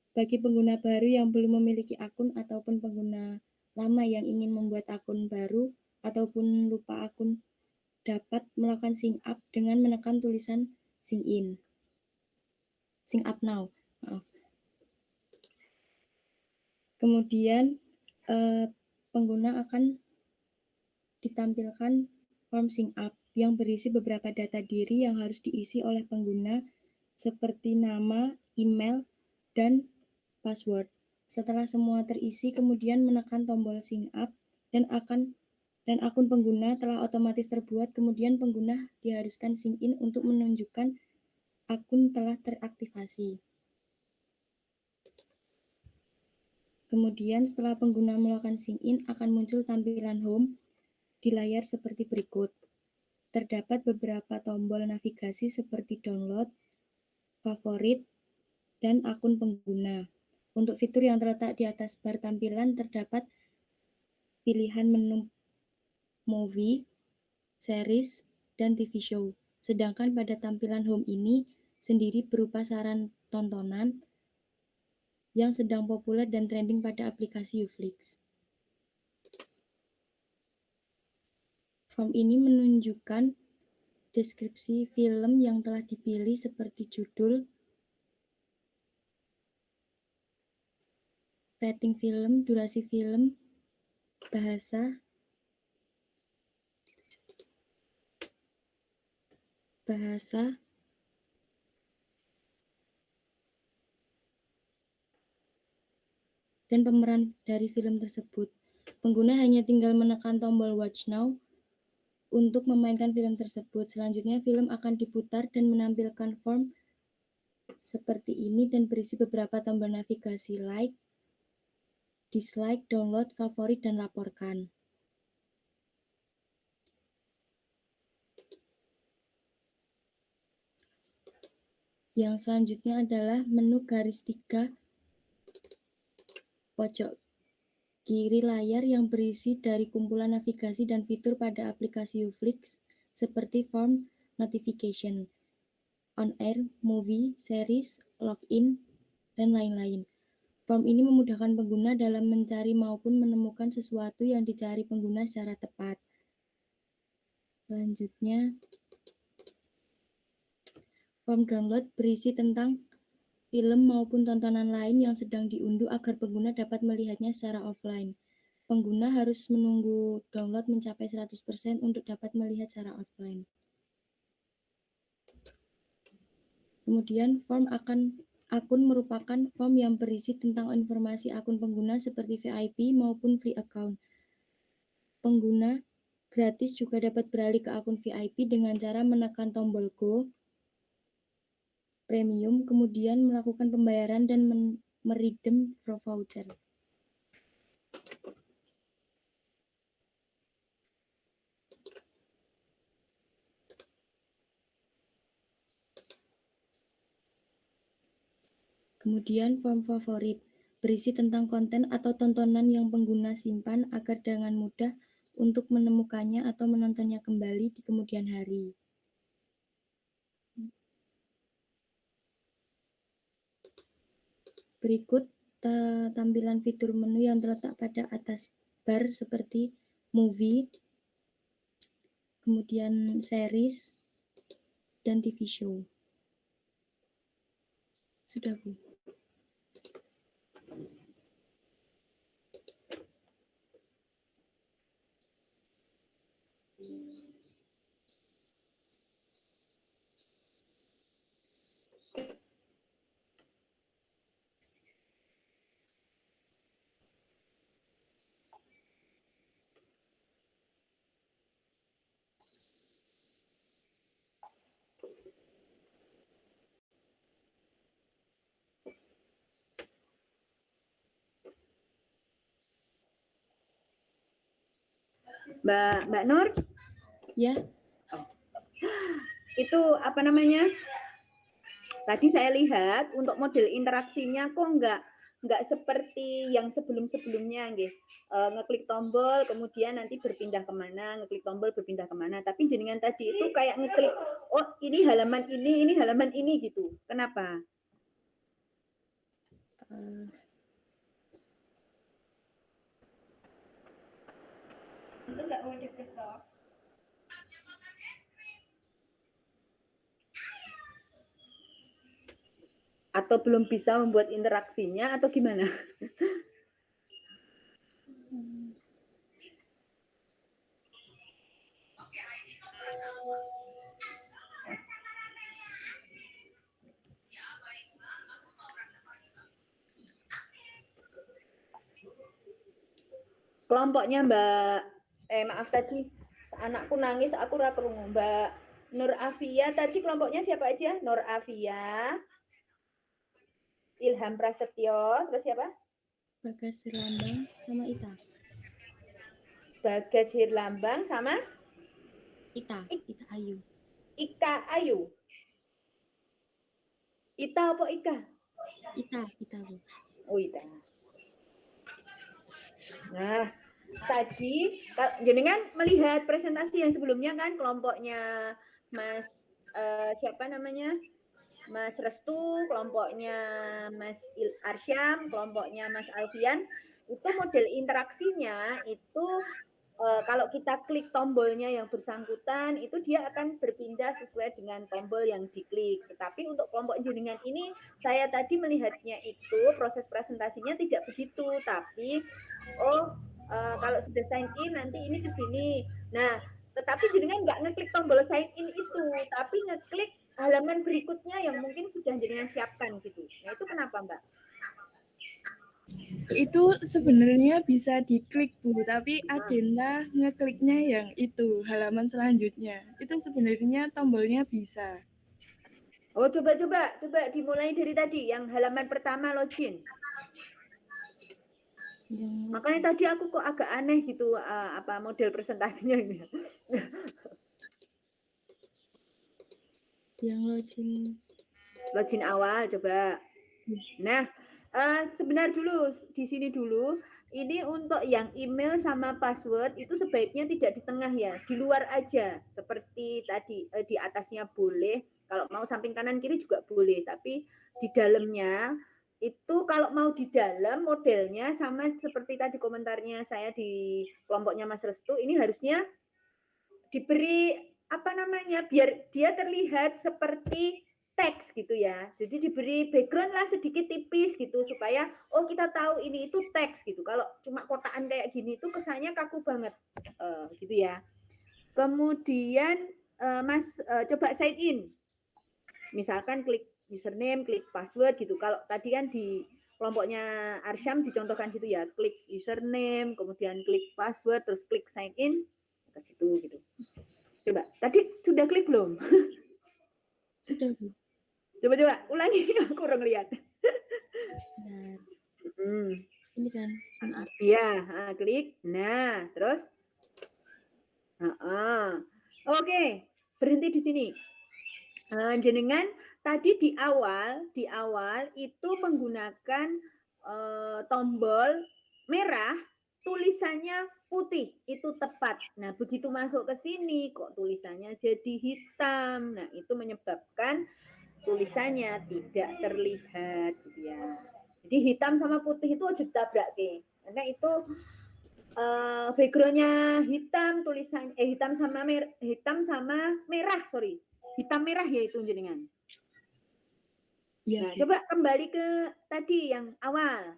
Bagi pengguna baru yang belum memiliki akun ataupun pengguna lama yang ingin membuat akun baru ataupun lupa akun dapat melakukan sign up dengan menekan tulisan sign in. Sign up now. Maaf. Kemudian pengguna akan ditampilkan form sign up yang berisi beberapa data diri yang harus diisi oleh pengguna seperti nama, email, dan password. Setelah semua terisi, kemudian menekan tombol sign up dan akun pengguna telah otomatis terbuat. Kemudian pengguna diharuskan sign in untuk menunjukkan akun telah teraktivasi. Kemudian setelah pengguna melakukan sign in akan muncul tampilan home di layar seperti berikut. Terdapat beberapa tombol navigasi seperti download, favorit, dan akun pengguna. Untuk fitur yang terletak di atas bar tampilan terdapat pilihan menu movie, series, dan TV show. Sedangkan pada tampilan home ini sendiri berupa saran tontonan yang sedang populer dan trending pada aplikasi Uflix. Form ini menunjukkan deskripsi film yang telah dipilih seperti judul, rating film, durasi film, bahasa, dan pemeran dari film tersebut. Pengguna hanya tinggal menekan tombol Watch Now untuk memainkan film tersebut. Selanjutnya film akan diputar dan menampilkan form seperti ini dan berisi beberapa tombol navigasi like, dislike, download, favorit, dan laporkan. Yang selanjutnya adalah menu garis 3 pojok kiri layar yang berisi dari kumpulan navigasi dan fitur pada aplikasi Uflix seperti form notification, on air, movie, series, login, dan lain-lain. Form ini memudahkan pengguna dalam mencari maupun menemukan sesuatu yang dicari pengguna secara tepat. Selanjutnya, form download berisi tentang film maupun tontonan lain yang sedang diunduh agar pengguna dapat melihatnya secara offline. Pengguna harus menunggu download mencapai 100% untuk dapat melihat secara offline. Kemudian, form akun merupakan form yang berisi tentang informasi akun pengguna seperti VIP maupun free account. Pengguna gratis juga dapat beralih ke akun VIP dengan cara menekan tombol Go, Premium, kemudian melakukan pembayaran dan meredeem voucher. Kemudian form favorit berisi tentang konten atau tontonan yang pengguna simpan agar dengan mudah untuk menemukannya atau menontonnya kembali di kemudian hari. Berikut tampilan fitur menu yang terletak pada atas bar seperti movie, kemudian series, dan TV show. Sudah, Bu. Mbak Nur, Ya, itu apa namanya? Tadi saya lihat untuk model interaksinya kok nggak seperti yang sebelum-sebelumnya, nggih. Ngeklik tombol, kemudian nanti berpindah kemana, ngeklik tombol berpindah kemana. Tapi jenengan tadi itu kayak ngeklik, oh ini halaman ini halaman ini gitu. Kenapa? Atau belum bisa membuat interaksinya atau gimana? Kelompoknya maaf tadi anakku nangis, aku ora krungu. Mbak Nur Afia tadi kelompoknya siapa aja? Nur Afia, Ilham Prasetyo, terus siapa? Bagas Hirlambang sama Ita. Bagas Hirlambang sama Ita Ayu. Ika Ayu. Ita apa Ika? Ita Bu. Oh Ita. Nah, tadi jenengan melihat presentasi yang sebelumnya kan kelompoknya Mas siapa namanya? Mas Restu, kelompoknya Mas Arsyam, kelompoknya Mas Alfian, itu model interaksinya itu kalau kita klik tombolnya yang bersangkutan, itu dia akan berpindah sesuai dengan tombol yang diklik. Tetapi untuk kelompok jenengan ini, saya tadi melihatnya itu proses presentasinya tidak begitu, tapi kalau sudah sign in nanti ini ke sini. Nah, tetapi jenengan nggak ngeklik tombol sign in itu, tapi ngeklik halaman berikutnya yang mungkin sudah jenengan siapkan gitu. Nah, itu kenapa, Mbak? Itu sebenarnya bisa diklik Bu, tapi agenda ngekliknya yang itu halaman selanjutnya. Itu sebenarnya tombolnya bisa. Oh, coba dimulai dari tadi yang halaman pertama login. Makanya tadi aku kok agak aneh gitu apa model presentasinya ini. Yang login awal coba. Nah, sebentar dulu di sini dulu. Ini untuk yang email sama password itu sebaiknya tidak di tengah ya, di luar aja. Seperti tadi di atasnya boleh, kalau mau samping kanan kiri juga boleh, tapi di dalamnya itu kalau mau di dalam modelnya sama seperti tadi komentarnya saya di kelompoknya Mas Restu, ini harusnya diberi apa namanya biar dia terlihat seperti teks gitu ya. Jadi diberi background lah sedikit tipis gitu supaya kita tahu ini itu teks gitu. Kalau cuma kotaan kayak gini itu kesannya kaku banget gitu ya. Kemudian Mas coba sign in. Misalkan klik username, klik password gitu. Kalau tadi kan di kelompoknya Arsyam dicontohkan gitu ya. Klik username, kemudian klik password, terus klik sign in ke situ gitu. Coba, tadi sudah klik belum? Sudah Bu. Coba ulangi, aku kurang lihat. Ini kan sign up. Iya, klik. Nah, terus. Oke, berhenti di sini. Jenengan tadi di awal itu menggunakan tombol merah, tulisannya putih, itu tepat. Nah, begitu masuk ke sini kok tulisannya jadi hitam. Nah, itu menyebabkan tulisannya tidak terlihat gitu ya. Jadi hitam sama putih itu aja ditabrak karena itu backgroundnya hitam, tulisan hitam sama merah, sorry. Hitam merah ya itu jenengan. Ya, nah, coba kembali ke tadi yang awal.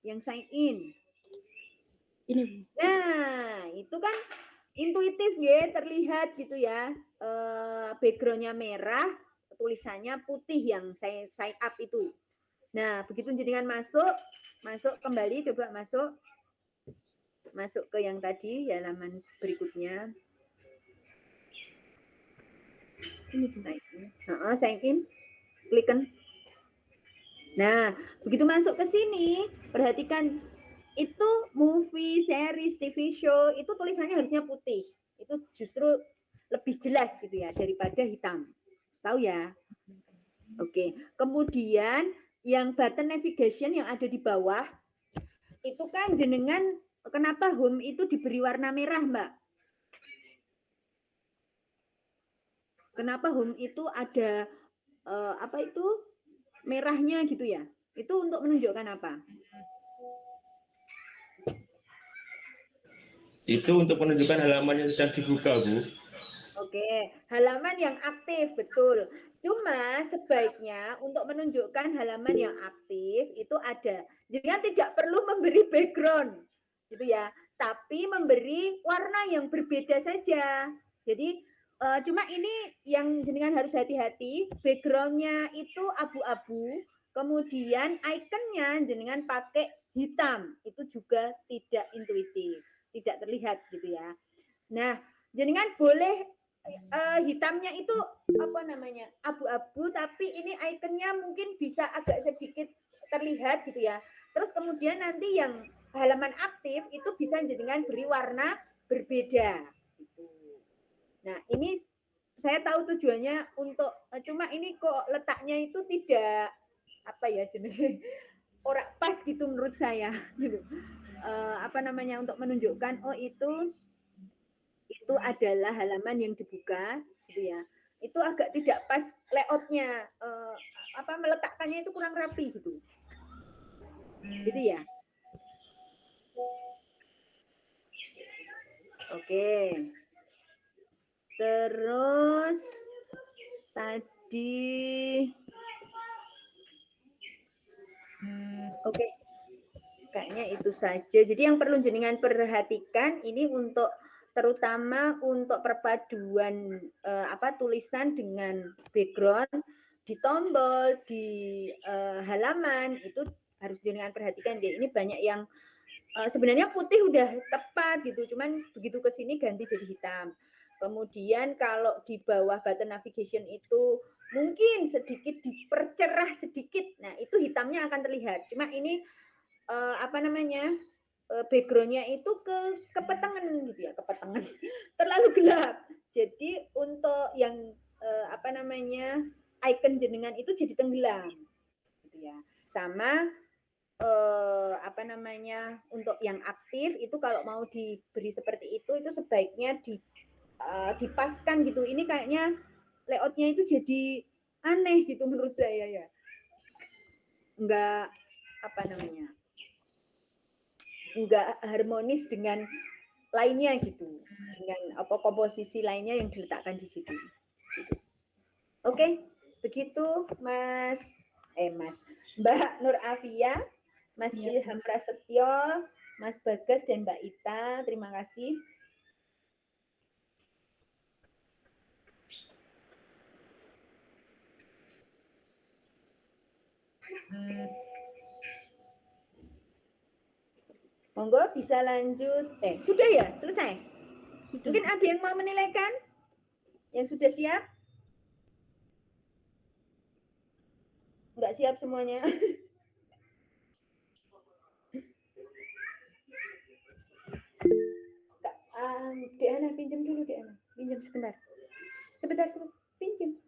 Yang sign in. Ini Bu. Nah, itu kan intuitif ya, terlihat gitu ya. Backgroundnya merah, tulisannya putih yang sign up itu. Nah, begitu jenengan masuk kembali, coba masuk ke yang tadi, halaman berikutnya. Ini sign in, klikan. Nah, begitu masuk ke sini, perhatikan itu movie, series, TV show, itu tulisannya harusnya putih. Itu justru lebih jelas gitu ya daripada hitam. Tahu ya? Oke. Kemudian yang button navigation yang ada di bawah itu kan jenengan kenapa home itu diberi warna merah, Mbak? Kenapa home itu ada apa itu merahnya gitu ya? Itu untuk menunjukkan apa? Itu untuk menunjukkan halaman yang sedang dibuka, Bu. Oke, halaman yang aktif, betul. Cuma sebaiknya untuk menunjukkan halaman yang aktif itu ada. Jadi tidak perlu memberi background, gitu ya. Tapi memberi warna yang berbeda saja. Jadi cuma ini yang jenengan harus hati-hati, backgroundnya itu abu-abu, kemudian ikonnya jenengan pakai hitam, itu juga tidak intuitif, tidak terlihat gitu ya. Nah, jenengan boleh hitamnya itu apa namanya abu-abu, tapi ini ikonnya mungkin bisa agak sedikit terlihat gitu ya. Terus kemudian nanti yang halaman aktif itu bisa jenengan beri warna berbeda. Gitu. Nah, ini saya tahu tujuannya untuk cuma ini kok letaknya itu tidak apa ya jenenge orang pas gitu menurut saya gitu. Apa namanya untuk menunjukkan oh itu adalah halaman yang dibuka gitu ya. Itu agak tidak pas layoutnya apa meletakkannya itu kurang rapi gitu. Gitu ya. Oke. Terus tadi oke. Kayaknya itu saja. Jadi yang perlu jenengan perhatikan ini untuk terutama untuk perpaduan apa tulisan dengan background di tombol di halaman itu harus jenengan perhatikan deh. Ini banyak yang sebenarnya putih udah tepat gitu, cuman begitu ke sini ganti jadi hitam. Kemudian kalau di bawah button navigation itu mungkin sedikit dipercerah sedikit, nah itu hitamnya akan terlihat. Cuma ini apa namanya backgroundnya itu kepetengan gitu ya, kepetengan terlalu gelap. Jadi untuk yang apa namanya icon jenengan itu jadi tenggelam, gitu ya. Sama apa namanya untuk yang aktif itu kalau mau diberi seperti itu sebaiknya dipaskan gitu. Ini kayaknya layoutnya itu jadi aneh gitu menurut saya ya. Enggak apa namanya enggak harmonis dengan lainnya gitu, dengan apa komposisi lainnya yang diletakkan di situ. Gitu. Oke, begitu Mbak Nur Afia, Mas Ilham Prasetyo, Mas Bagas dan Mbak Ita, terima kasih. Monggo bisa lanjut. Sudah ya? Selesai? Sudah. Mungkin ada yang mau menilaikan? Yang sudah siap? Enggak siap semuanya. Diana pinjam dulu Diana. Pinjam sebentar. Sebentar. Pinjam.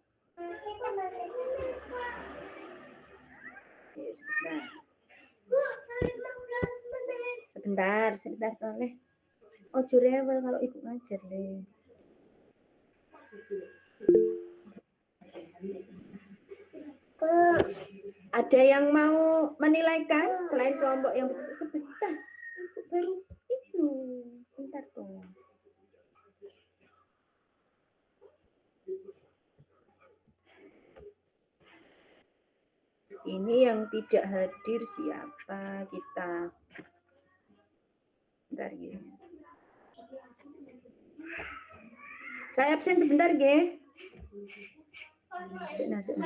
Sebentar toleh. Oh rewel kalau ibu ngajar deh. Ada yang mau menilaikan selain kelompok yang sebentar? Ibu baru itu. Bentar dong. Ini yang tidak hadir siapa kita? Bentar ya. Saya absen sebentar, Ge. Sik, sik.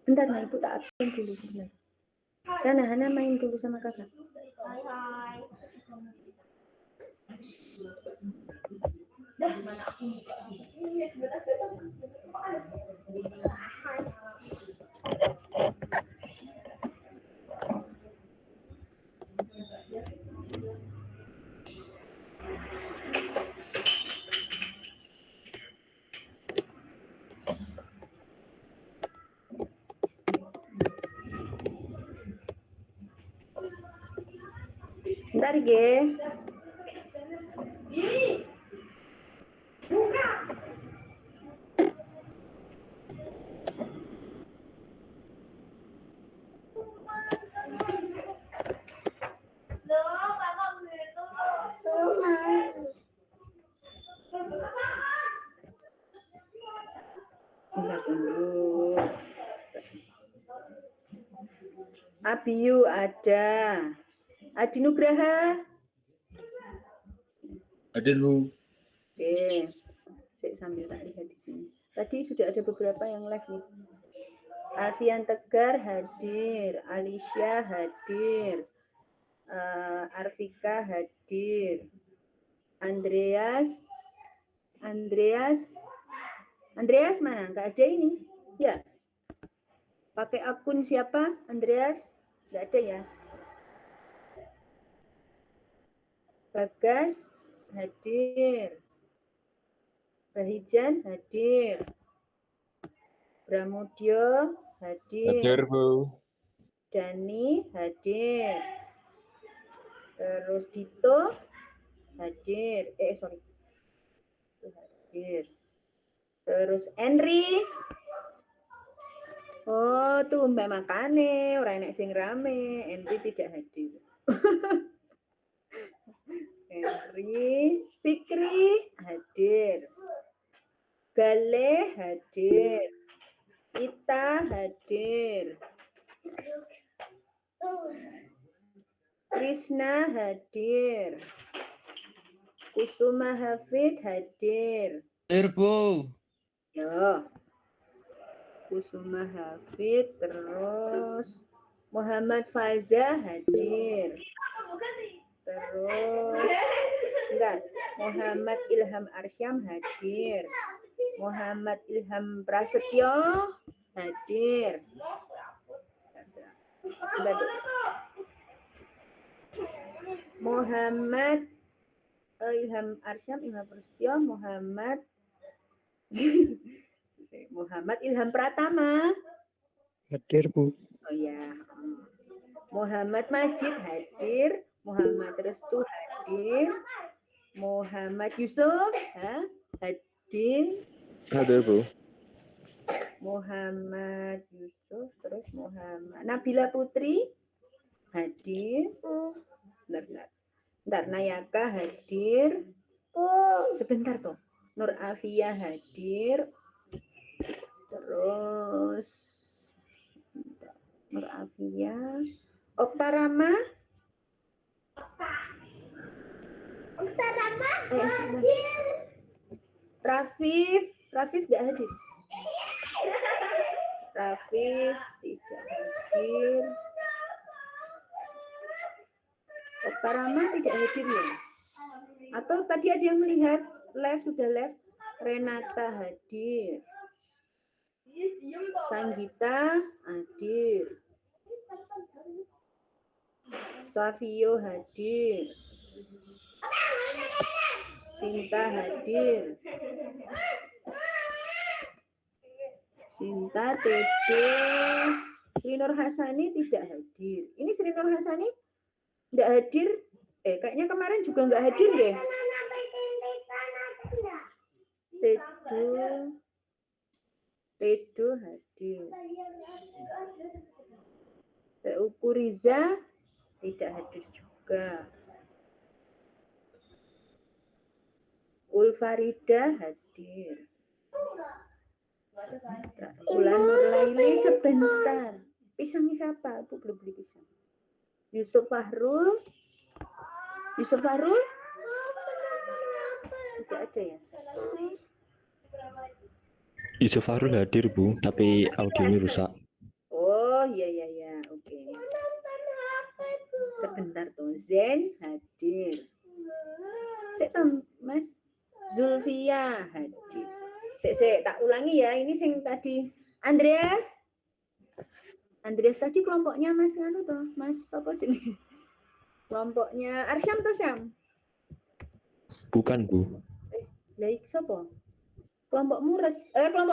Bentar, nah ibu tak absen dulu sebentar. Sana, Hana main dulu sama kakak. Bentar, Ge. Bentar dulu. Abiyu ada. Adi Nugraha. Hadir, Bu. Oke. Saya sambil tak lihat di sini. Tadi sudah ada beberapa yang live nih. Alfian Tegar hadir, Alicia hadir, Arvika hadir, Andreas mana? Nggak ada ini. Ya. Pakai akun siapa? Andreas? Nggak ada ya. Bagas hadir. Rahijan hadir. Pramudyo hadir. Hadir, Bu. Dani hadir. Terus Dito hadir. Hadir. Terus Henry. Oh, tuh Mbak Makane, orang enek sing rame. Henry tidak hadir. Henry, Fikri hadir. Gale hadir. Ita hadir. Krishna hadir. Kusuma Hafid hadir. Hadir, Bu. Yo. Kusuma Hafid, terus Muhammad Faza hadir. Terus enggak, Muhammad Ilham Arsyam hadir. Muhammad Ilham Prasetyo hadir. Muhammad Ilham Arsyam, Ilham Prasetyo, Muhammad Ilham Pratama Hadir, Bu. oh ya, Muhammad Majid hadir, Muhammad Restu hadir, Muhammad Yusuf hadir, Hadir, Bu. Muhammad Yusuf, terus Muhammad Nabila Putri hadir. Bentar, Nayaka hadir. Sebentar toh. Nur Afia hadir. Terus Nur Afia, Oktarama. Rafif tidak hadir. Rafif tidak hadir. Oktarama tidak hadir ya? Atau tadi ada yang melihat live sudah live? Renata hadir. Sanggita hadir. Savio hadir. Sinta hadir. Sinta, Tede, Sri Nur Hasani tidak hadir. Ini Sri Nur Hasani tidak hadir. Kayaknya kemarin juga nggak hadir deh. Tedo hadir. Teuku Riza tidak hadir juga. Ulfarida hadir. Ulan Nurlaili sebentar. Pisangnya siapa? Aku belum beli pisang. Yusuf Fahrul Yusuf Fahrul? Tidak ada ya? Yusuf Fahrul hadir Bu, tapi audionya rusak. Oh, iya, oke. Sebentar tuh, Zen hadir. Mas Zulfia hadir. Tak ulangi ya, ini sing tadi Andreas tadi kelompoknya Mas Nganu toh, Mas apa jenenge? Kelompoknya Arsyam toh Syam? Bukan Bu. Laik sapa? Kelompok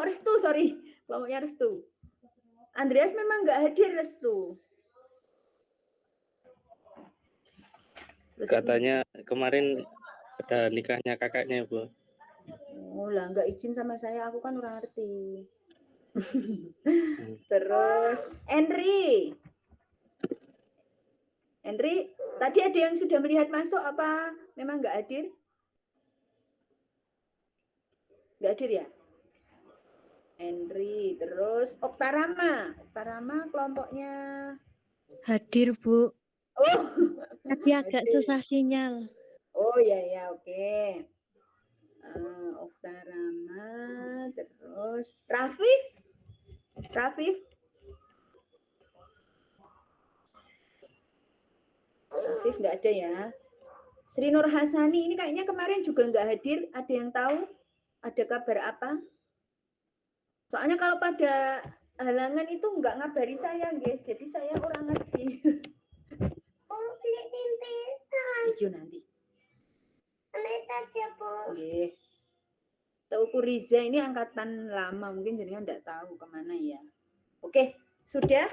Restu, sorry. Kelompoknya Restu. Andreas memang nggak hadir Restu. Katanya kemarin ada nikahnya kakaknya, Bu. Oh lah, nggak izin sama saya, aku kan orang ngerti. Terus Henry, tadi ada yang sudah melihat masuk apa memang nggak hadir? Nggak hadir ya? Henry, terus Oktarama kelompoknya Hadir, Bu. Oh, Tapi agak susah sinyal. Oh ya, oke. Oktarama, terus Rafif nggak ada ya. Sri Nur Hasani ini kayaknya kemarin juga nggak hadir. Ada yang tahu? Ada kabar apa? Soalnya kalau pada halangan itu nggak ngabari saya, guys. Jadi saya orang ngerti. Oh, beli pimpinan. Hijau nanti. Oke. Teuku Riza ini angkatan lama, mungkin jadinya nggak tahu kemana ya. Oke, sudah.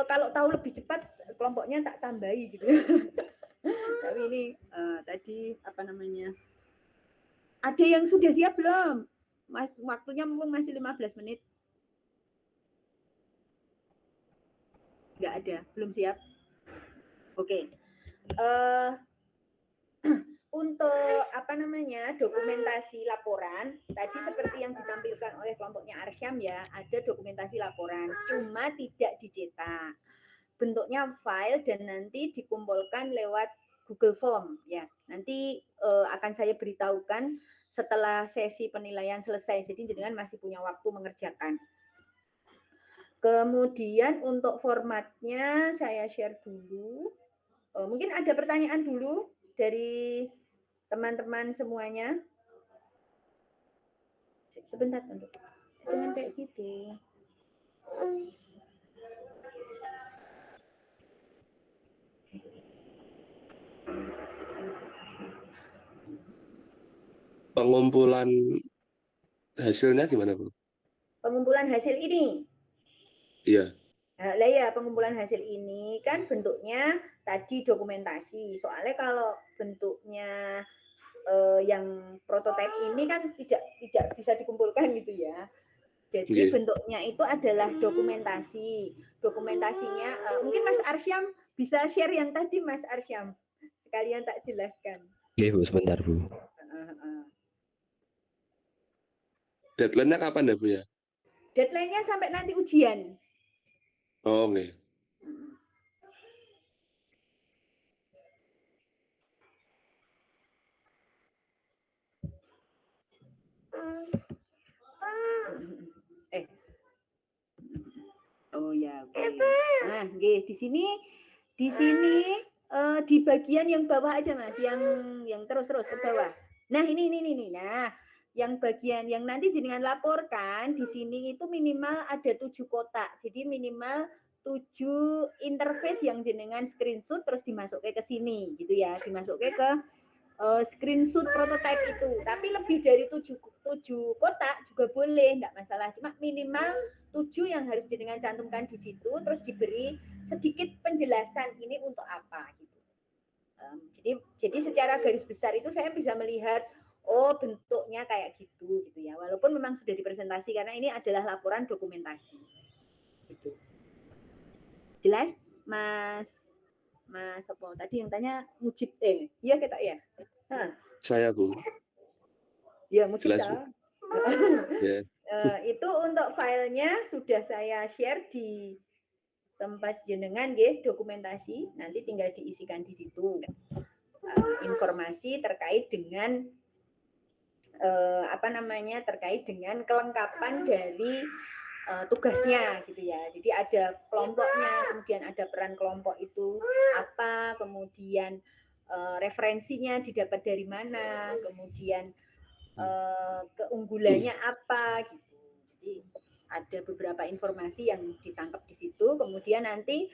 Kalau tahu lebih cepat, kelompoknya tak tambahi gitu. Tapi ini tadi apa namanya? Ada yang sudah siap belum? Waktunya mumpung masih 15 menit. Nggak ada, belum siap. Oke. Untuk apa namanya dokumentasi laporan tadi seperti yang ditampilkan oleh kelompoknya Arsyam ya, ada dokumentasi laporan, cuma tidak dicetak. Bentuknya file dan nanti dikumpulkan lewat Google Form ya. Nanti akan saya beritahukan setelah sesi penilaian selesai. Jadi jenengan masih punya waktu mengerjakan. Kemudian untuk formatnya saya share dulu. Mungkin ada pertanyaan dulu dari teman-teman semuanya. Sebentar, jangan kayak gitu. Pengumpulan hasilnya gimana, Bu? Pengumpulan hasil ini? Iya. Lah ya, pengumpulan hasil ini kan bentuknya tadi dokumentasi. Soalnya kalau bentuknya yang prototipe ini kan tidak bisa dikumpulkan gitu ya. Jadi bentuknya itu adalah dokumentasi. Dokumentasinya mungkin Mas Arsyam bisa share yang tadi Mas Arsyam. Sekalian tak jelaskan. Oke, Bu, sebentar, Bu. Deadline-nya kapan ya, Bu ya? Deadline-nya sampai nanti ujian. Oh, oke. Oh ya, oke. Nah, di sini di bagian yang bawah aja Mas, yang terus ke bawah. Nah, ini. Nah, yang bagian yang nanti jenengan laporkan di sini itu minimal ada 7 kotak. Jadi minimal 7 interface yang jenengan screenshot terus dimasukkan ke sini gitu ya, dimasukkan ke screenshot prototype itu. Tapi lebih dari 7 kotak juga boleh, enggak masalah. Cuma minimal 7 yang harus jenengan cantumkan di situ, terus diberi sedikit penjelasan ini untuk apa gitu. Jadi secara garis besar itu saya bisa melihat bentuknya kayak gitu ya. Walaupun memang sudah dipresentasi karena ini adalah laporan dokumentasi. Gitu. Jelas, Mas apa tadi yang tanya Mujib iya kita ya. Saya, Bu. Ya, Mujib. Jelas, Bu. Itu untuk filenya sudah saya share di tempat jenengan nggih dokumentasi, nanti tinggal diisikan di situ. Informasi terkait dengan terkait dengan kelengkapan dari tugasnya gitu ya. Jadi ada kelompoknya, kemudian ada peran kelompok itu apa, kemudian referensinya didapat dari mana, kemudian keunggulannya apa gitu. Jadi ada beberapa informasi yang ditangkap di situ, kemudian nanti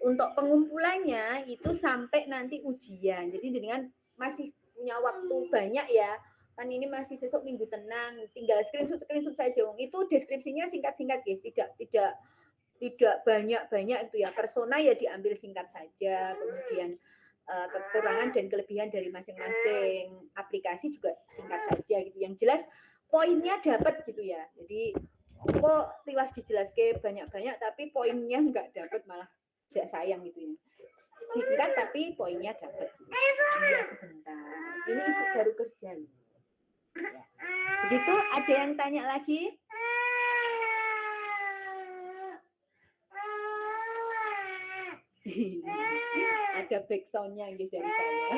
untuk pengumpulannya itu sampai nanti ujian. Jadi dengan masih punya waktu banyak ya. Kan ini masih sesuk minggu tenang, tinggal screenshot saja. Itu deskripsinya singkat-singkat ya, tidak banyak-banyak itu ya. Persona ya diambil singkat saja, kemudian kekurangan dan kelebihan dari masing-masing aplikasi juga singkat saja gitu. Yang jelas poinnya dapat gitu ya. Jadi kok tiwas dijelaske banyak-banyak tapi poinnya nggak dapat, malah sayang gitu ya. Singkat tapi poinnya dapat. Ya, sebentar. Ini ibu baru kerja. Ya. Begitu, ada yang tanya lagi? Ada backsound-nya dari saya.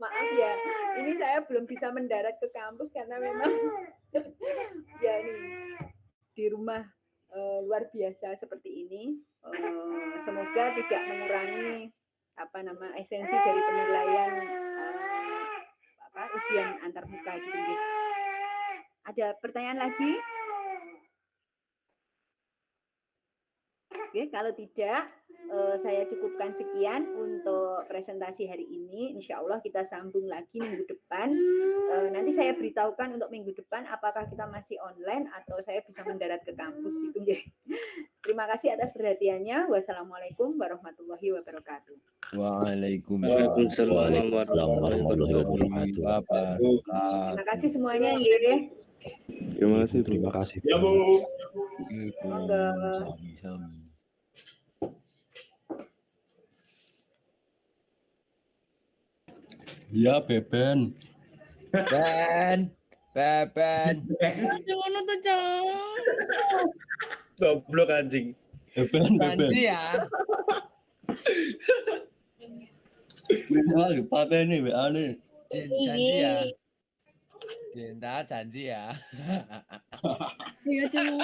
Maaf ya, ini saya belum bisa mendarat ke kampus karena memang ya ini di rumah luar biasa seperti ini. Semoga tidak mengurangi esensi dari penilaian ujian antarmuka gitu. Ada pertanyaan lagi? Oke, kalau tidak saya cukupkan sekian untuk presentasi hari ini. Insya Allah kita sambung lagi minggu depan. Nanti saya beritahukan untuk minggu depan apakah kita masih online atau saya bisa mendarat ke kampus gitu ya. Terima kasih atas perhatiannya. Wassalamualaikum warahmatullahi wabarakatuh. Waalaikumsalam warahmatullahi wabarakatuh. Terima kasih semuanya ya. Terima kasih. Ya, Bu. Sami-sami. Ya, Beben. Beben. Ngono tuh, Cong. Goblok anjing. Beben. ya. WA pakai nih WA nih. Janji ya. Cinta janji ya. Iya, Cong.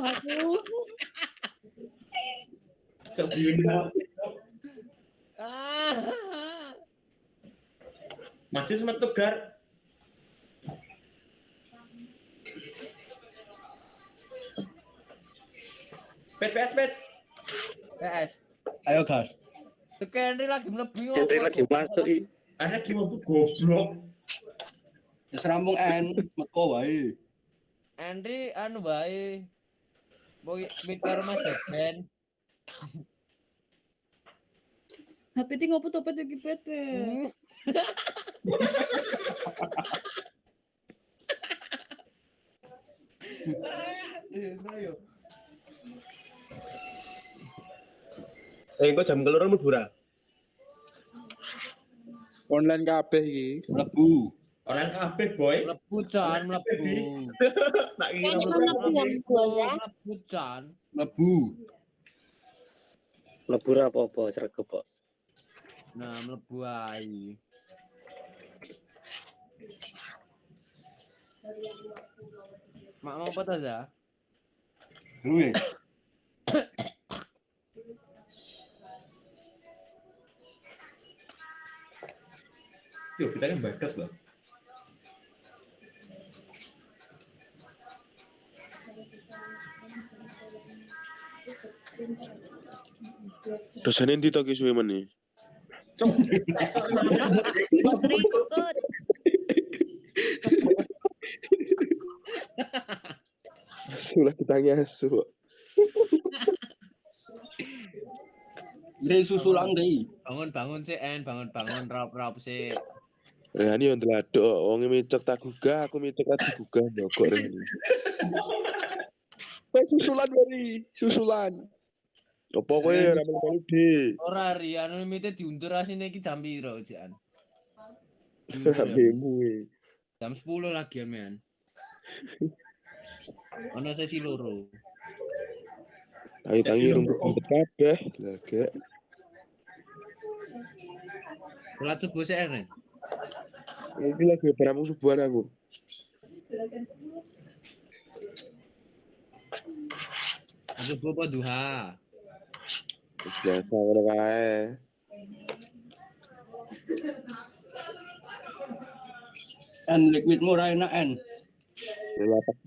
Aku. Coba. Masih metu gar. PS. Ayo gas. Henry lagi mlebu. Henry lagi masuk. Ada gimana goblok. Wis rampung meko wae. Henry anu wae. Boy mikir Mas Ben. HP ti ngopo topet iki Pepe. Engko jam keloro mlebu ra? Online kabeh iki. Mlebu. Online kabeh, boy. Mlebu Jan, mlebu. Tak kira Mlebu Jan. Mlebu. Mlebu ra apa-apa sregep kok. Nah, mlebu ae. Mak mau apa ta? Duwe. Yo, kita kan badak loh. Dosane ndi to ki suwe meneh? Putri ikut. Sudah ditanya asu. Re susulan re. Bangun sih bangun raup sih. Rehani yo ndladok, wong micek tak gugah, aku micek tak digugah ndokok Rehani. Susulan dari, susulan. Apa kowe ora melu di? Ora ri anu mite diundur asine iki jam piro, Jan? Rambemu. Jam 10 lagi men. Ono sesi loro. Tangi-tangi rumput rumput kabeh. Lah gek. Sholat subuh sih Ren. Iki lagi beramu subuhan aku. Subuh apa duha? Biasa ngono kae. En liquidmu ora enak en. Lha tak